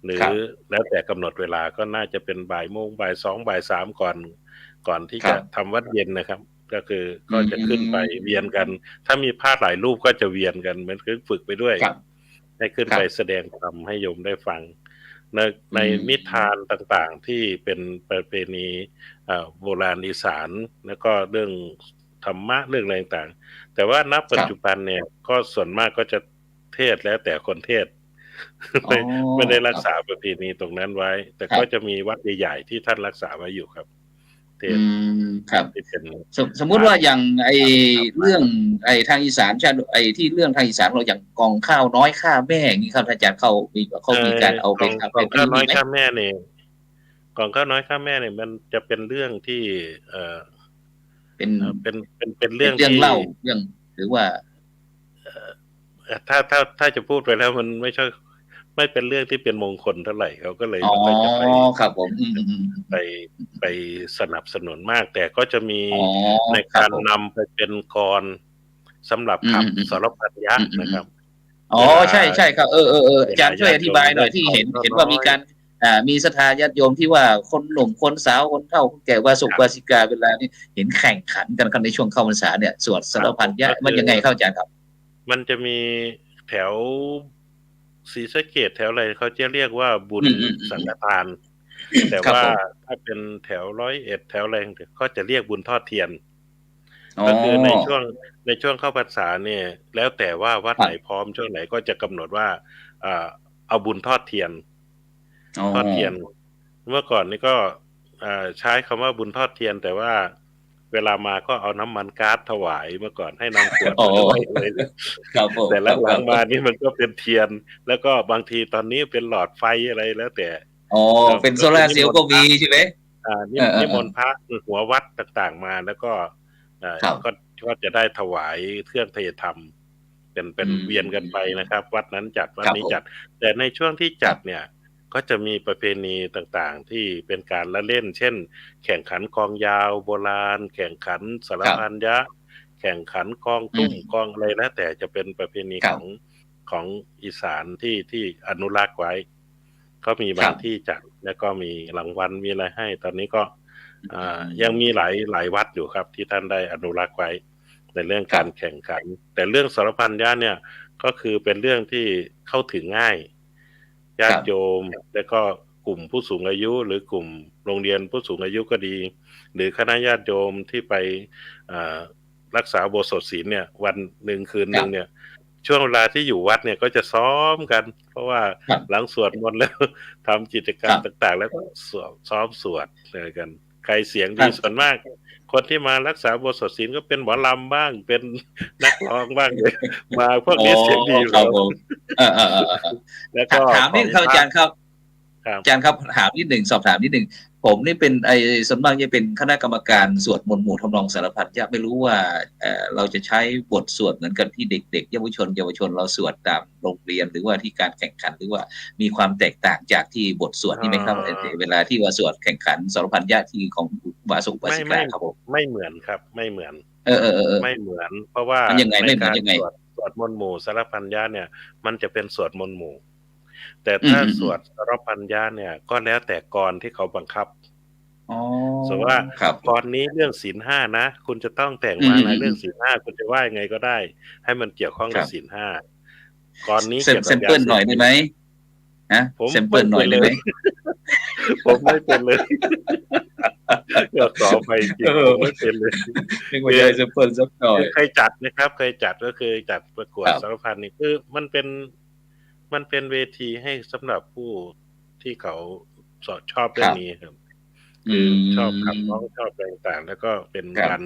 หรือแล้วแต่กำหนดเวลาก็น่าจะเป็นบ่ายโมงบ่าย2บ่าย3ก่อนที่จะทำวัดเย็นนะครับก็คือก็จะขึ้นไปเวียนกันถ้ามีพระหลายรูปก็จะเวียนกันเหมือนฝึกไปด้วยให้ขึ้นไปแสดงธรรมให้โยมได้ฟังในนิทานต่างๆที่เป็นประเพณีโบราณอีสานแล้วก็เรื่องธรรมะเรื่องอะไรต่างๆแต่ว่าณปัจจุบันเนี่ยก็ส่วนมากก็จะเทศแล้วแต่คนเทศไม่ได้รักษาประเพณีตรงนั้นไว้แต่ก็จะมีวัดใหญ่ๆที่ท่านรักษาไว้อยู่ครับครับสมมุติว่าอย่างเรื่องทางอีสานชาติที่เรื่องทางอีสานเราอย่างกองข้าวน้อยข้าแม่อย่างนี้ครับอาจารย์เขามีการเอาไปทำเป็นกองข้าวน้อยข้าแม่เนี่ยกองข้าวน้อยข้าแม่เนี่ยมันจะเป็นเรื่องที่เป็นเรื่องเล่าเรื่องหรือว่าถ้าจะพูดไปแล้วมันไม่เป็นเรื่องที่เป็นมงคลเท่าไหร่เขาก็เลยไม่จะไปสนับสนุนมากแต่ก็จะมีในการนำไปเป็นกรสำหรับขับสรพันยะนะครับใช่ครับอาจารย์ช่วยอธิบายหน่อยที่เห็นว่ามีการมีศรัทธาญาติโยมที่ว่าคนหนุ่มคนสาวคนเฒ่าคนแก่วาสุกวาสิกาเวลานี้เห็นแข่งขันกันในช่วงเข้าพรรษาเนี่ยสวดสรพันยะมันยังไงเข้าใจครับมันจะมีแถวศรีสะเกษแถวอะไรเขาจะเรียกว่าบุญสังฆทานแต่ว่าถ้าเป็นแถว101แถวอะไรก็จะเรียกบุญทอดเทียนก็คือในช่วงเข้าพรรษาเนี่ยแล้วแต่ว่าวัดไหนพร้อมช่วงไหนก็จะกำหนดว่าเอาบุญทอดเทียนเมื่อก่อนนี่ก็ใช้คำว่าบุญทอดเทียนแต่ว่าเวลามาก็เอาน้ำมันก๊าซถวายเมื่อก่อนให้นำขวดมาด้วยเลยแต่หลังมานี่มันก็เป็นเทียนแล้วก็บางทีตอนนี้เป็นหลอดไฟอะไรแล้วแต่เป็นโซลาร์เซลล์ก็มีใช่ไหมนิมนต์พระหัววัดต่างๆมาแล้วก็ก็จะได้ถวายเครื่องเทธรรมเป็นเวียนกันไปนะครับวัดนั้นจัดวัดนี้จัดแต่ในช่วงที่จัดเนี่ยก็จะมีประเพณีต่างๆที่เป็นการละเล่นเช่นแข่งขันกองยาวโบราณแข่งขันสารพันยะแข่งขันกองตุ้มกองอะไรแล้วแต่จะเป็นประเพณีของอีสานที่อนุรักษ์ไว้ก็มีบางที่จัดแล้วก็มีรางวัลมีอะไรให้ตอนนี้ก็ยังมีหลายวัดอยู่ครับที่ท่านได้อนุรักษ์ไว้ในเรื่องการแข่งขันแต่เรื่องสารพันยะเนี่ยก็คือเป็นเรื่องที่เข้าถึงง่ายญาติโยมและก็กลุ่มผู้สูงอายุหรือกลุ่มโรงเรียนผู้สูงอายุก็ดีหรือคณะญาติโยมที่ไปรักษาอุโบสถศีลเนี่ยวันหนึ่งคืนหนึ่งเนี่ยช่วงเวลาที่อยู่วัดเนี่ยก็จะซ้อมกันเพราะว่าหลังสวดมนต์แล้วทำกิจกรรมต่างๆแล้วก็ซ้อมสวดอะไรกันใครเสียงดีส่วนมากคนที่มารักษาอุโบสถศีลก็เป็นหมอลำบ้างเป็นนักร้องบ้างเลยมาพวกนี้เสียงดีแล้วแล้วก็ถามนิดครับอาจารย์ครับอาจารย์ครับถามนิดหนึ่งสอบถามนิดหนึ่ง ผมนี่เป็นส่วนมากจะเป็นคณะกรรมการสวดมนต์หมู่ทำนองสารพัดจะไม่รู้ว่าเราจะใช้บทสวดเหมือนกันที่เด็กๆเยาวชนเราสวดตามโรงเรียนหรือว่าที่การแข่งขันหรือว่ามีความแตกต่างจากที่บทสวดนี่ไหมครับเวลาที่ว่าสวดแข่งขันสารพันยะที่ของวาสุวาสิกาครับผมไม่เหมือนครับไม่เหมือนไม่เหมือนเพราะว่า ยังไงไม่เหมือนยังไงสวดมนต์หมู่สารพันยะเนี่ยมันจะเป็นสวดมนต์หมู่แต่ถ้าสวดสารพันยะเนี่ยก็แล้วแต่กรที่เขาบังคับสมมติว่ากรนี้เรื่องศีลห้านะคุณจะต้องแต่งมาในเรื่องศีลห้าคุณจะว่ายังไงก็ได้ให้มันเกี่ยวข้องกับศีลห้ากรนี้เกี่ยวกับเซมเปิลหน่อยได้ไหมฮะเซมเปิลหน่อยได้ไหมผมไม่เป็นเลยก็ขอไปจริงไม่เป็นเลยนึกว่าจะเซมเปิลสักหน่อยเคยจัดนะครับเคยจัดก็คือจัดประกวดสารพันนี่คือมันเป็นเวทีให้สำหรับผู้ที่เขาชอบเรื่องนี้ครับคือชอบขับร้องชอบอะไรต่างๆแล้วก็เป็นการ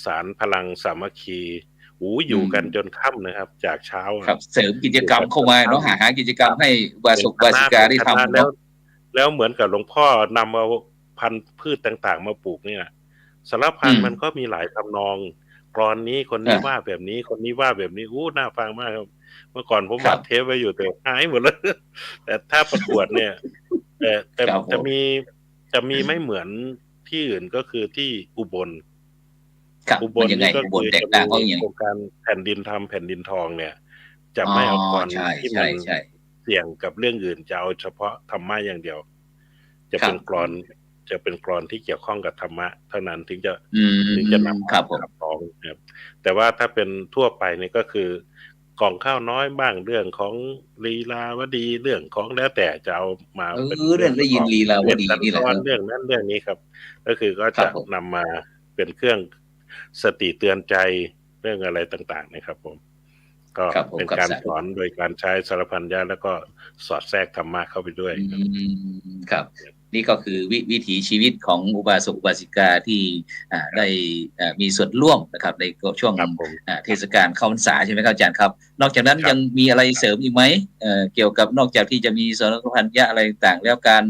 สารพลังสามัคคีอยู่กันจนค่ำนะครับจากเช้าครับเสริมกิจกรรมเข้ามาเนาะหากิจกรรมให้วาสิกาได้ทำแล้วเหมือนกับหลวงพ่อนำเอาพันธุ์พืชต่างๆมาปลูกเนี่ยสารพันมันก็มีหลายทำนองกลอนนี้คนนี้ว่าแบบนี้คนนี้ว่าแบบนี้น่าฟังมากครับเมื่อก่อนผมอัดเทปไว้อยู่แต่หายหมดเลยแต่ถ้าประกวดเนี่ยแต่จะมีไม่เหมือนที่อื่นก็คือที่อุบลนี่ก็คือจะมีโครงการแผ่นดินทำแผ่นดินทองเนี่ยจะไม่เอากรที่มันเสี่ยงกับเรื่องอื่นจะเอาเฉพาะธรรมะอย่างเดียวจะเป็นกรอนที่เกี่ยวข้องกับธรรมะเท่านั้นถึงจะนำขับร้องครับแต่ว่าถ้าเป็นทั่วไปนี่ก็คือกล่องข้าวน้อยบ้างเรื่องของลีลาวดีเรื่องของแล้วแต่จะเอามาเป็นเรื่องได้ยินลีลาวดีนี่แหละเรื่องนั้นเรื่องนี้ครับก็คือก็จะนำมาเป็นเครื่องสติเตือนใจเรื่องอะไรต่างๆนะครับผมก็เป็นการสอนโดยการใช้สารพันยะแล้วก็สอดแทรกธรรมะเข้าไปด้วยครับนี่ก็คือวิถีชีวิตของอุบาสกอุบาสิกาที่ได้มีส่วนร่วมนะครับในช่วงเทศกาลเข้าพรรษาใช่ไหมครับอาจารย์ครับนอกจากนั้นยังมีอะไรเสริมอีกไหมเกี่ยวกับนอกจากที่จะมีสารพันยะอะไรต่างแล้วการ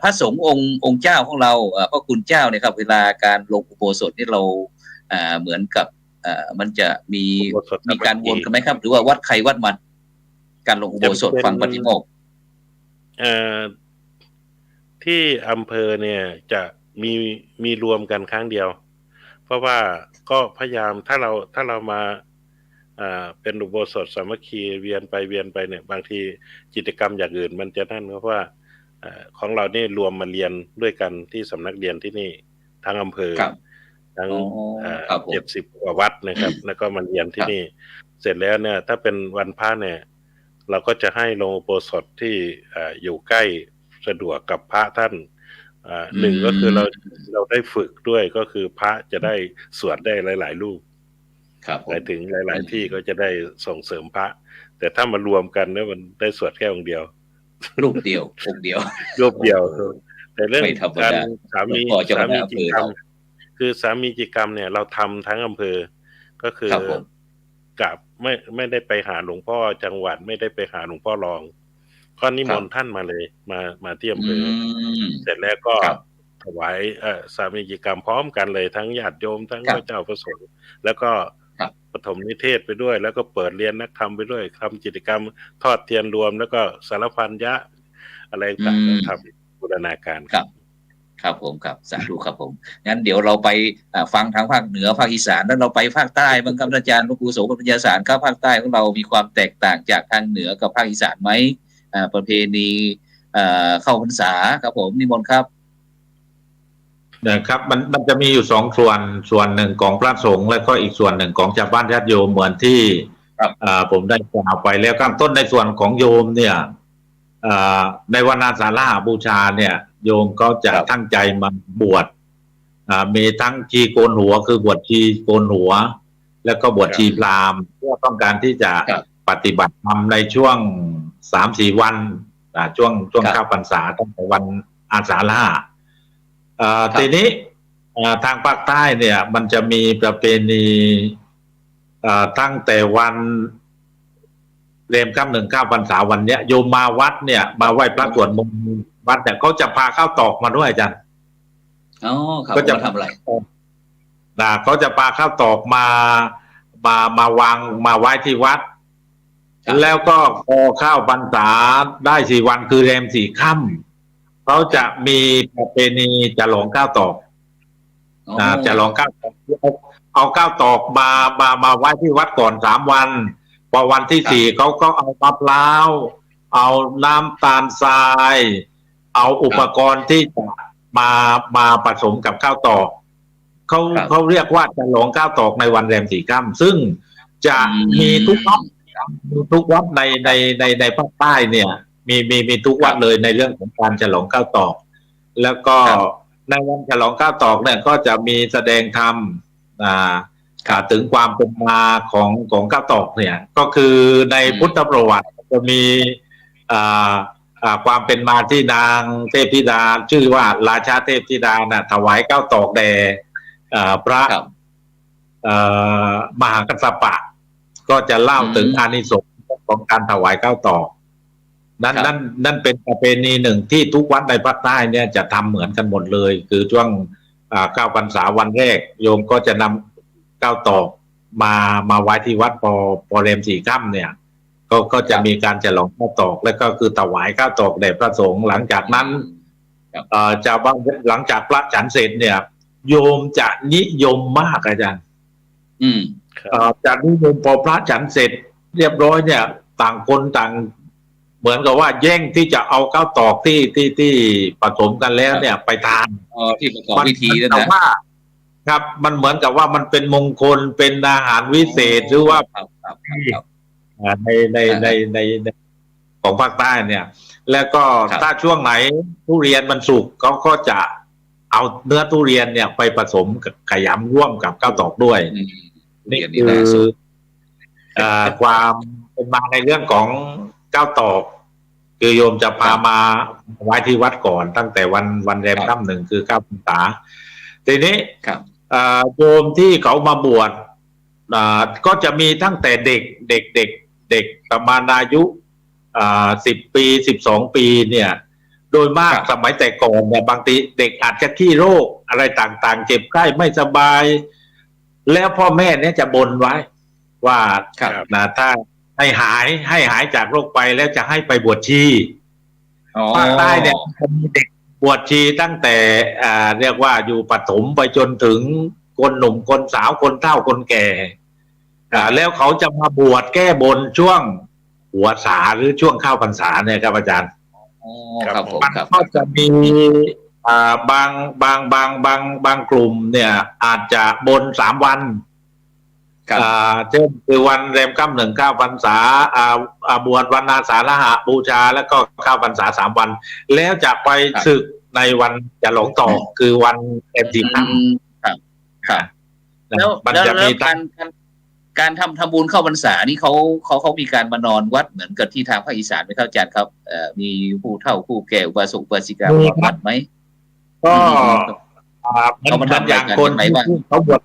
พระสงฆ์องค์เจ้าของเราพระคุณเจ้าเนี่ยครับเวลาการลงอุโบสถนี่เราเหมือนกับมันจะมีการวนกันไหมครับหรือว่าวัดใครวัดมันการลงอุโบสถฟังปฏิโมกข์ที่อำเภอเนี่ยจะมีรวมกันครั้งเดียวเพราะว่าก็พยายามถ้าเรามาเป็นอุโบสถสามัคคีเวียนไปเนี่ยบางทีกิจกรรมอย่างอื่นมันจะนั่นเพราะว่าของเราเนี่ยรวมมาเรียนด้วยกันที่สำนักเรียนที่นี่ทั้งอำเภอทั้ง70 กว่าวัดนะครับแล้วก็มาเรียนที่นี่เสร็จแล้วเนี่ยถ้าเป็นวันพระเนี่ยเราก็จะให้ลงอุโบสถที่อยู่ใกล้สะดวกกับพระท่านหนึ่งก็คือเราได้ฝึกด้วยก็คือพระจะได้สวดได้หลายๆรูปหมายถึงหลายๆที่ก็จะได้ส่งเสริมพระแต่ถ้ามารวมกันเนี่ยมันได้สวดแค่องค์เดียวรูปเดียวองค์เดียวรูปเดียวแต่เรื่องการสามีจิกรรมคือสามีจิกรรมเนี่ยเราทำทั้งอำเภอก็คือกับไม่ได้ไปหาหลวงพ่อจังหวัดไม่ได้ไปหาหลวงพ่อรองก็นิมนต์ท่านมาเลยมาที่อำเภอเสร็จแล้วก็ถวายสามีจิกรรมพร้อมกันเลยทั้งญาติโยมทั้งพระเจ้าพระสงฆ์แล้วก็ปฐมนิเทศไปด้วยแล้วก็เปิดเรียนนักธรรมไปด้วยทำกิจกรรมทอดเทียนรวมแล้วก็สารพันยะอะไรต่างๆทำบูรณาการครับผมครับสาธุครับผมงั้นเดี๋ยวเราไปฟังทางภาคเหนือภาคอีสานแล้วเราไปภาคใต้บ้างครับอาจารย์หลวงปู่โสภณปัญญาสารครับภาคใต้ของเรามีความแตกต่างจากทางเหนือกับภาคอีสานไหมประเพณีเข้าพรรษาครับผมนิมนต์ครับนะครับมันจะมีอยู่2 ส่วนหนึ่งของพระสงฆ์แล้วก็อีกส่วนหนึ่งของชาวบ้านญาติโยมเหมือนที่ผมได้กล่าวไปแล้วข้างต้นในส่วนของโยมเนี่ยในวันอาสาฬหบูชาเนี่ยโยมก็จะตั้งใจมาบวชมีทั้งชีโกนหัวคือบวชชีโกนหัวแล้วก็บวชชีพราหมณ์เพื่อต้องการที่จะปฏิบัติธรรมในช่วง 3-4 วันช่วงเข้าพรรษาตั้งแต่วันอาสาฬหทีนี้ทางภาคใต้เนี่ยมันจะมีประเพณีตั้งแต่วันเรมค่ำ 1 เข้าพรรษาวันเนี้ยโยมมาวัดเนี่ยมาไหว้พระสวดมนต์วัดเนี่ยเขาจะพาข้าวตอกมาด้วยอาจารย์ อ๋อครับ ก็จะ ทำอะไร เขาจะปาข้าวตอกมาวางมาไว้ที่วัด ครับ แล้วก็พอข้าวพรรษาได้4 วันคือแรม4 ค่ำเขาจะมีประเพณีจะหลองข้าวตอก จะลองข้าวตอกเอาข้าวตอกมาไว้ที่วัดก่อน3 วันพอวันที่4เขาก็เอามะพร้าวเอาน้ำตาลทราย เอาอุปกรณ์ที่จะมาผสมกับข้าวตอกเขาเรียกว่าจะลองข้าวตอกในวันแรม4 ค่ำซึ่งจะมีทุกวัดในภาคใต้เนี่ยมีทุกวัดเลยในเรื่องของการฉลองข้าวตอกแล้วก็ในวันฉลองข้าวตอกเนี่ยก็จะมีแสดงธรรมถึงความเป็นมาของข้าวตอกเนี่ยก็คือในพุทธประวัติจะมีความเป็นมาที่นางเทพธิดาชื่อว่าราชาเทพธิดาถวายข้าวตอกแด่พระมหากัสสปะก็จะเล่าถึงอานิสงส์ของการถวายข้าวตอกนั่นเป็นประเพณีหนึ่งที่ทุกวัดในภาคใต้เนี่ยจะทำเหมือนกันหมดเลยคือช่วงข้าวพรรษาวันแรกโยมก็จะนำข้าวตอกมาไว้ที่วัดพอแรม4 ค่ำเนี่ยก็จะมีการฉลองข้าวตอกแล้วก็คือถวายข้าวตอกแด่พระสงฆ์หลังจากนั้นหลังจากพระฉันเสร็จเนี่ยโยมจะนิยมมากอาจารย์จะนิยมพอพระฉันเสร็จเรียบร้อยเนี่ยต่างคนต่างเหมือนกับว่าแย่งที่จะเอาข้าวตอกที่ผสมกันแล้วเนี่ยไปทานที่ประกอบพิธีนั่นนะครับมันเหมือนกับว่ามันเป็นมงคลเป็นอาหารวิเศษหรือว่าในของภาคใต้เนี่ยแล้วก็ถ้าช่วงไหนทุเรียนมันสุกเขาก็จะเอาเนื้อทุเรียนเนี่ยไปผสมกับขยำร่วมกับข้าวตอกด้วยนี่คือความเป็นมาในเรื่องของข้าวตอกคือโยมจะพามาไว้ที่วัดก่อนตั้งแต่วันแรมค่ำ 1คือข้าวพรรษาทีนี้โยมที่เขามาบวชก็จะมีตั้งแต่เด็กประมาณอายุ10 ปี12 ปีเนี่ยโดยมากสมัยแต่ก่อนเนี่ยบางทีเด็กอาจจะขี้โรคอะไรต่างๆเจ็บไข้ไม่สบายแล้วพ่อแม่เนี่ยจะบ่นไว้ว่าถ้าให้หายจากโรคไปแล้วจะให้ไปบวชชีภาคใต้เนี่ยมีเด็กบวชชีตั้งแต่เรียกว่าอยู่ปฐมไปจนถึงคนหนุ่มคนสาวคนเฒ่าคนแก่แล้วเขาจะมาบวชแก้บนช่วงหัวษาหรือช่วงเข้าพรรษาเนี่ยครับอาจารย์มันก็จะมีบางกลุ่มเนี่ยอาจจะบน3 วันเช่นคือวันแรมค่ำ 1เข้าพรรษาบวชวันอาสาฬหบูชาแล้วก็เข้าพรรษา3 วันแล้วจะไปศึกในวันจะหลงต่อคือวันแรม4 ค่ำแล้วการทำบุญเข้าพรรษานี่เขามีการมานอนวัดเหมือนกับที่ทางภาคอีสานไหมครับอาจารย์ครับมีผู้เฒ่าผู้แก่อุบาสกอุบาสิกามาวัดไหมก็มันอย่างคนที่เขาบว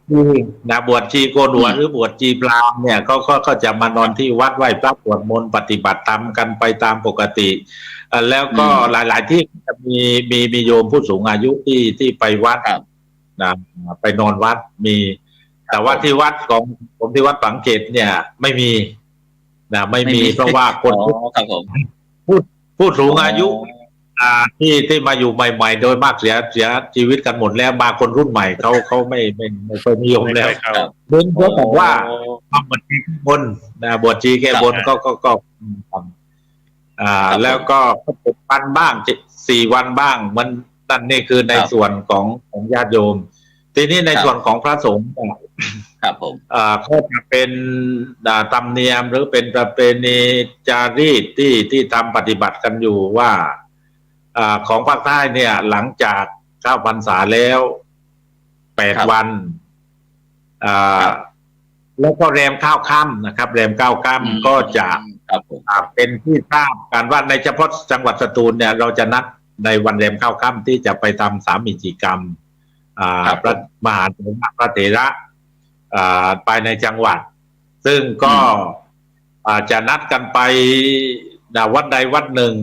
ชชีโกนหัวหรือบวชชีพราหมณ์เนี่ยก็จะมานอนที่วัดไหว้พระสวดมนต์ปฏิบัติธรรมกันไปตามปกติแล้วก็หลายๆที่จะมีโยมผู้สูงอายุที่ไปวัดไปนอนวัดมีแต่ว่าที่วัดของผมที่วัดฝังเขตเนี่ยไม่มีไม่มีเพราะว่าคนผู้สูงอายุที่มาอยู่ใหม่ๆโดยมากเสียชีวิตกันหมดแล้วมาคนรุ่นใหม่เขาไม่ค่อยนิยมแล้วเนื่องจากว่าบวชชีแก้บนบวชชีแก้บนก็แล้วก็7 วันบ้าง4 วันบ้างมันนั่นนี่คือในส่วนของญาติโยมทีนี้ในส่วนของพระสงฆ์ครับผมก็จะเป็นธรรมเนียมหรือเป็นประเพณีจารีตที่ทำปฏิบัติกันอยู่ว่าของภาคใต้เนี่ยหลังจากเข้าพรรษาแล้ว8 วันแล้วก็แรม9 ค่ำนะครับแรม9 ค่ำก็จะเป็นที่ทราบกันว่าในเฉพาะจังหวัดสตูลเนี่ยเราจะนัดในวันแรม9 ค่ำที่จะไปทำสามีจิกรรมพระมหาพระเถระไปในจังหวัดซึ่งก็จะนัดกันไปวัดใดวัดหนึ่ง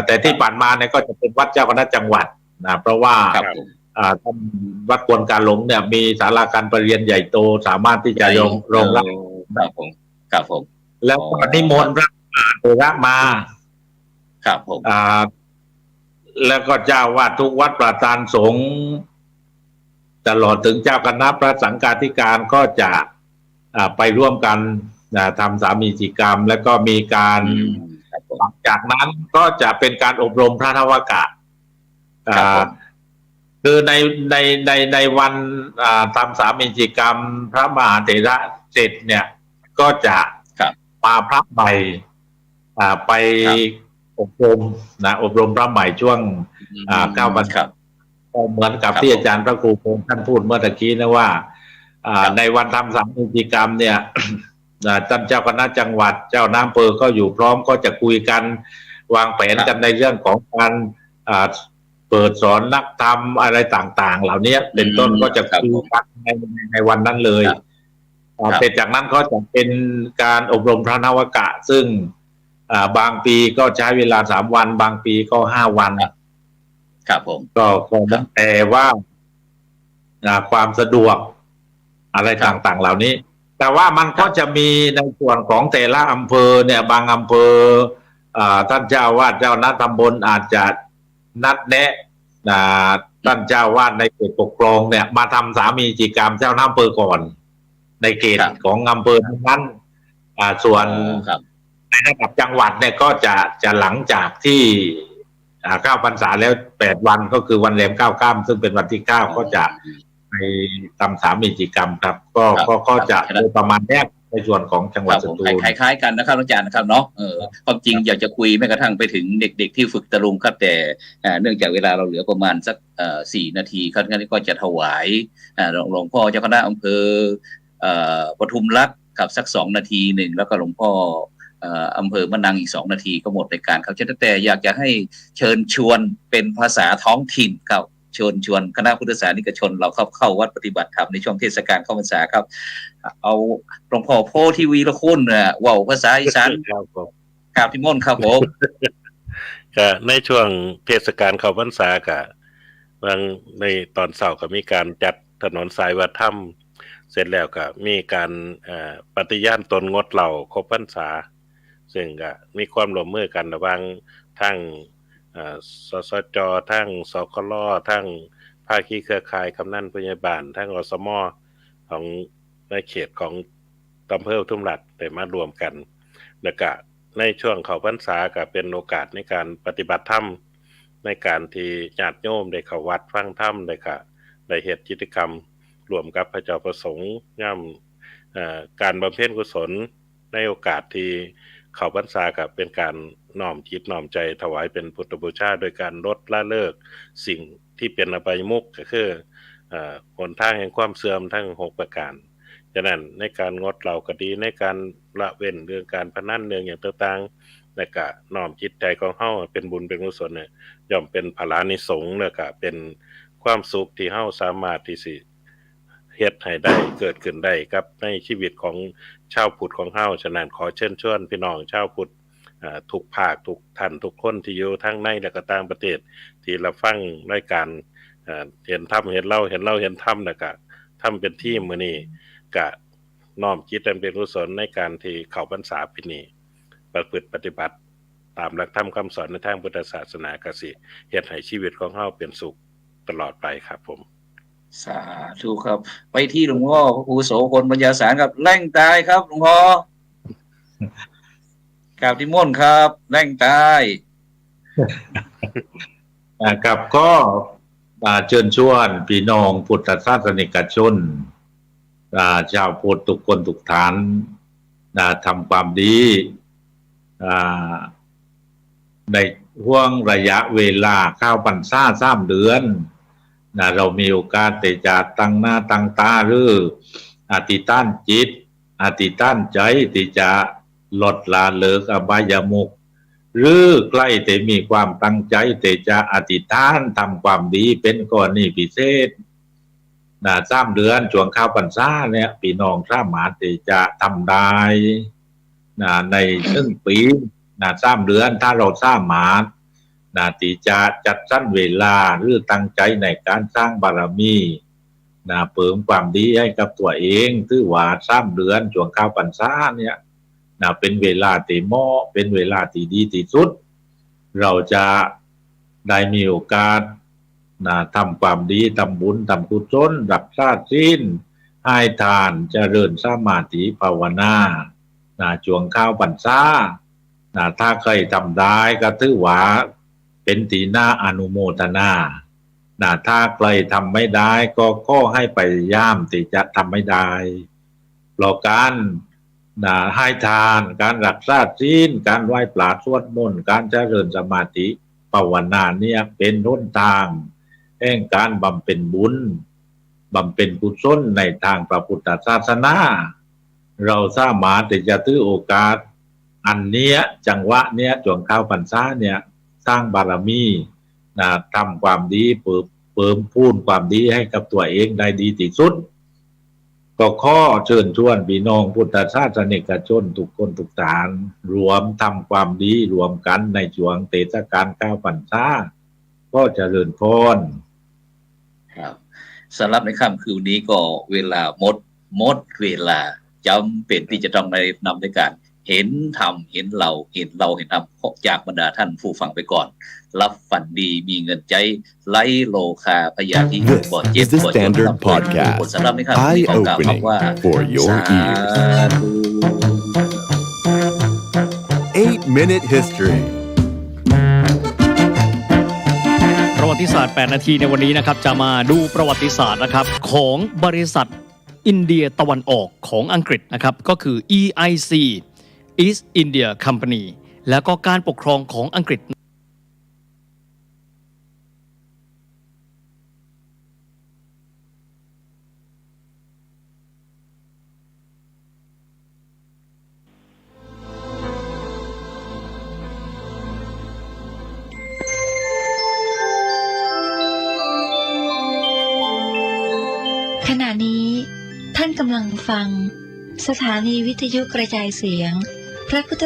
แต่ที่ผ่านมาเนี่ยก็จะเป็นวัดเจ้าคณะจังหวัดเพราะว่า ท่านวัดกวนกาหลงเนี่ยมีศาลาการประเรียนใหญ่โตสามารถที่จะรองรับ ครับผมครับผม แล้วก็นิมนต์พระเถระมา ครับผม แล้วก็เจ้าวาดทุกวัดประธานสงฆ์ตลอดถึงเจ้าคณะพระสังฆาธิการก็จะไปร่วมกันทำสามีจิกรรม แล้วก็มีการหลังจากนั้นก็จะเป็นการอบรมพระนวากะคือในวันทำสามีจิกรรมพระมหาเถระเสร็จเนี่ยก็จะมาพระใหม่ไปอบรมอบรมพระใหม่ช่วง9 วันเหมือนกับที่อาจารย์พระครูพงษ์ท่านพูดเมื่อตะกี้นะว่าในวันทำสามีจิกรรมเนี่ยท่านเจ้าคณะจังหวัดเจ้าน้ำอำเภอก็อยู่พร้อมก็จะคุยกันวางแผนกันในเรื่องของการเปิดสอนนักธรรมอะไรต่างๆเหล่านี้เป็นต้นก็จะคุยกันในวันนั้นเลยเสร็จจากนั้นก็จะเป็นการอบรมพระนวากะซึ่งบางปีก็ใช้เวลา3 วันบางปีก็5 วันครับผมก็แต่ว่าความสะดวกอะไรต่างๆเหล่านี้แต่ว่ามันก็จะมีในส่วนของแต่ละอำเภอเนี่ยบางอำเภอท่านเจ้าวาดเจ้าหน้าตำบลอาจจะนัดแนะท่านเจ้าวาดในเขตปกครองเนี่ยมาทำสามีจิกรรมเจ้าหน้าอำเภอก่อนในเขตของอำเภอนั้นส่วนในระดับจังหวัดเนี่ยก็จะหลังจากที่เข้าพรรษาแล้ว8 วันก็คือวันแรม9 ค่ำซึ่งเป็นวันที่9ก็จะไปทำสามีจิกรรมครับก็จะประมาณนี้ในส่วนของจังหวัดสตูลคล้ายๆกันนะครับอาจารย์นะครับเนาะความจริงอยากจะคุยแม้กระทั่งไปถึงเด็กๆที่ฝึกตะลุงครับแต่เนื่องจากเวลาเราเหลือประมาณสัก4 นาทีครับงั้นก็จะถวายหลวงพ่อเจ้าคณะอำเภอปทุมรัฐครับสัก2 นาทีหนึ่งแล้วก็หลวงพ่ออำเภอมะนังอีก2 นาทีก็หมดรายการครับแต่อยากจะให้เชิญชวนเป็นภาษาท้องถิ่นครับชวนคณะพุทธศาสนิกชนเราเข้าวัดปฏิบัติธรรมในช่วงเทศกาลเข้าพรรษาครับเอาหลวงพ่อโพธิวีรคุณว่าวภาษาอีสานกราบนิมนต์ครับผมก็ในช่วงเทศกาลเข้าพรรษาก็ในตอนเช้าก็มีการจัดถนนสายวัดถ้ำเสร็จแล้วก็มีการปฏิญาณตนงดเหล้าครบพรรษาซึ่งก็มีความร่วมมือกันระหว่างทั้งสสจทั้งสคลทั้งภาคีเครือข่ายกำนันผู้ใหญ่บ้านทั้งอสมของในเขตของอำเภอปทุมราชได้มารวมกันแล้วก็ในช่วงเข้าพรรษาก็เป็นโอกาสในการปฏิบัติธรรมในการที่ญาติโยมได้เข้าวัดฟังธรรมได้เฮ็ดกิจกรรมรวมกับพระเจ้าประสงค์ย่ำการบำเพ็ญกุศลในโอกาสที่เข้าพรรษากับเป็นการน้อมจิตน้อมใจถวายเป็นพุทธบูชาโดยการลดละเลิกสิ่งที่เป็นอบายมุขก็คือหนทางแห่งความเสื่อมทั้ง6 ประการฉะนั้นในการงดเหล้าก็ดีในการละเว้นเรื่องการพนันเรื่องอย่างต่างๆและก็น้อมจิตใจของเฮาเป็นบุญเป็นกุศลเนี่ยย่อมเป็นพลานิสงส์แล้วก็เป็นความสุขที่เฮาสามารถที่สิเฮ็ดให้ได้เกิดขึ้นได้ครับในชีวิตของชาวพุทธของเฮาฉะนั้นขอเชิญชวนพี่น้องชาวพุทธทุกภาคทุกท่านทุกคนที่อยู่ทั้งในและก็ต่างประเทศที่รับฟังรายการเห็นธรรมเห็นเล่าเห็นธรรมแล้วก็ทำเป็นที่มื้อนี้ก็น้อมจิตเป็นกุศลในการที่เข้าพรรษาปีนี้ประพฤติปฏิบัติตามหลักธรรมคำสอนในทางพุทธศาสนาก็สิเฮ็ดให้ชีวิตของเฮาเป็นสุขตลอดไปครับผมสาธุครับไปที่หลวงพ่อพระครูโสพลปัญญาสารครับแร่งตายครับหลวงพ่อกราบนิมนต์ครับแร่งตายกับก็เชิญชวนพี่น้องพุทธศาสนิกชนชาวพุทธทุกคนทุกฐานทำความดีในห่วงระยะเวลาเข้าพรรษา3 เดือนเรามีโอกาสที่จะตั้งหน้าตั้งตาหรืออธิษฐานจิตอธิษฐานใจที่จะลดละเลิกอบายมุขหรือใกล้แต่มีความตั้งใจแต่จะอธิษฐานทำความดีเป็นกรณีพิเศษ3 เดือนช่วงเข้าพรรษาเนี่ยพี่น้องสามารถที่จะทำได้ใน1 ปี3 เดือนถ้าเราสามารถ นาทีจะจัดสรรเวลาหรือตั้งใจในการสร้างบารมีเพิ่มความดีให้กับตัวเองถือว่า3 เดือนช่วงเข้าพรรษาเนี่ยเป็นเวลาที่เหมาะเป็นเวลาที่ดีที่สุดเราจะได้มีโอกาสทำความดีทำบุญทำกุศลรักษาศีลให้ทานเจริญสมาธิภาวนาช่วงเข้าพรรษาถ้าใครทำได้ก็ถือว่าเป็นที่น่าอนุโมทนาถ้าใครทำไม่ได้ก็ขอให้พยายามที่จะทำไม่ได้เพราะการให้ทานการรักษาศีลการไหว้พระสวดมนต์การเจริญสมาธิภาวนาเนี่ยเป็นหนทางแห่งการบำเพ็ญบุญบำเพ็ญกุศลในทางพระพุทธศาสนาเราสามารถที่จะถือโอกาสอันเนี้ยจังหวะเนี้ยช่วงเข้าพรรษาเนี่ยสร้างบารมีทำความดีเพิ่มพูนความดีให้กับตัวเองได้ดีที่สุดก็ขอเชิญชวนพี่น้องพุทธศาสนิกชนทุกคนทุกฐานรวมทำความดีรวมกันในช่วงเทศกาลเข้าพรรษาก็เจริญพรครับสำหรับในค่ำคืนนี้ก็เวลาหมดเวลาจำเป็นที่จะต้องนำในการเห็นธรรมเห็นเราเห็นธรรมจากบรรดาท่านผู้ฟังไปก่อนรับฝันดีมีเงินใจไร้โลคาพยาธิบ่เจ็บ This is the บ่จน Standard ครับ Podcast สำหรับในค่ำคืนนี้ขอกล่าว Eye-opening ว่า for your สา ears ธุ 8-Minute History ประวัติศาสตร์ 8 นาทีในวันนี้นะครับจะมาดูประวัติศาสตร์นะครับของบริษัทอินเดียตะวันออกของอังกฤษนะครับก็คือ EIC East India Company แล้วก็การปกครองของอังกฤษขณะนี้ท่านกำลังฟังสถานีวิทยุกระจายเสียงพระพุทธ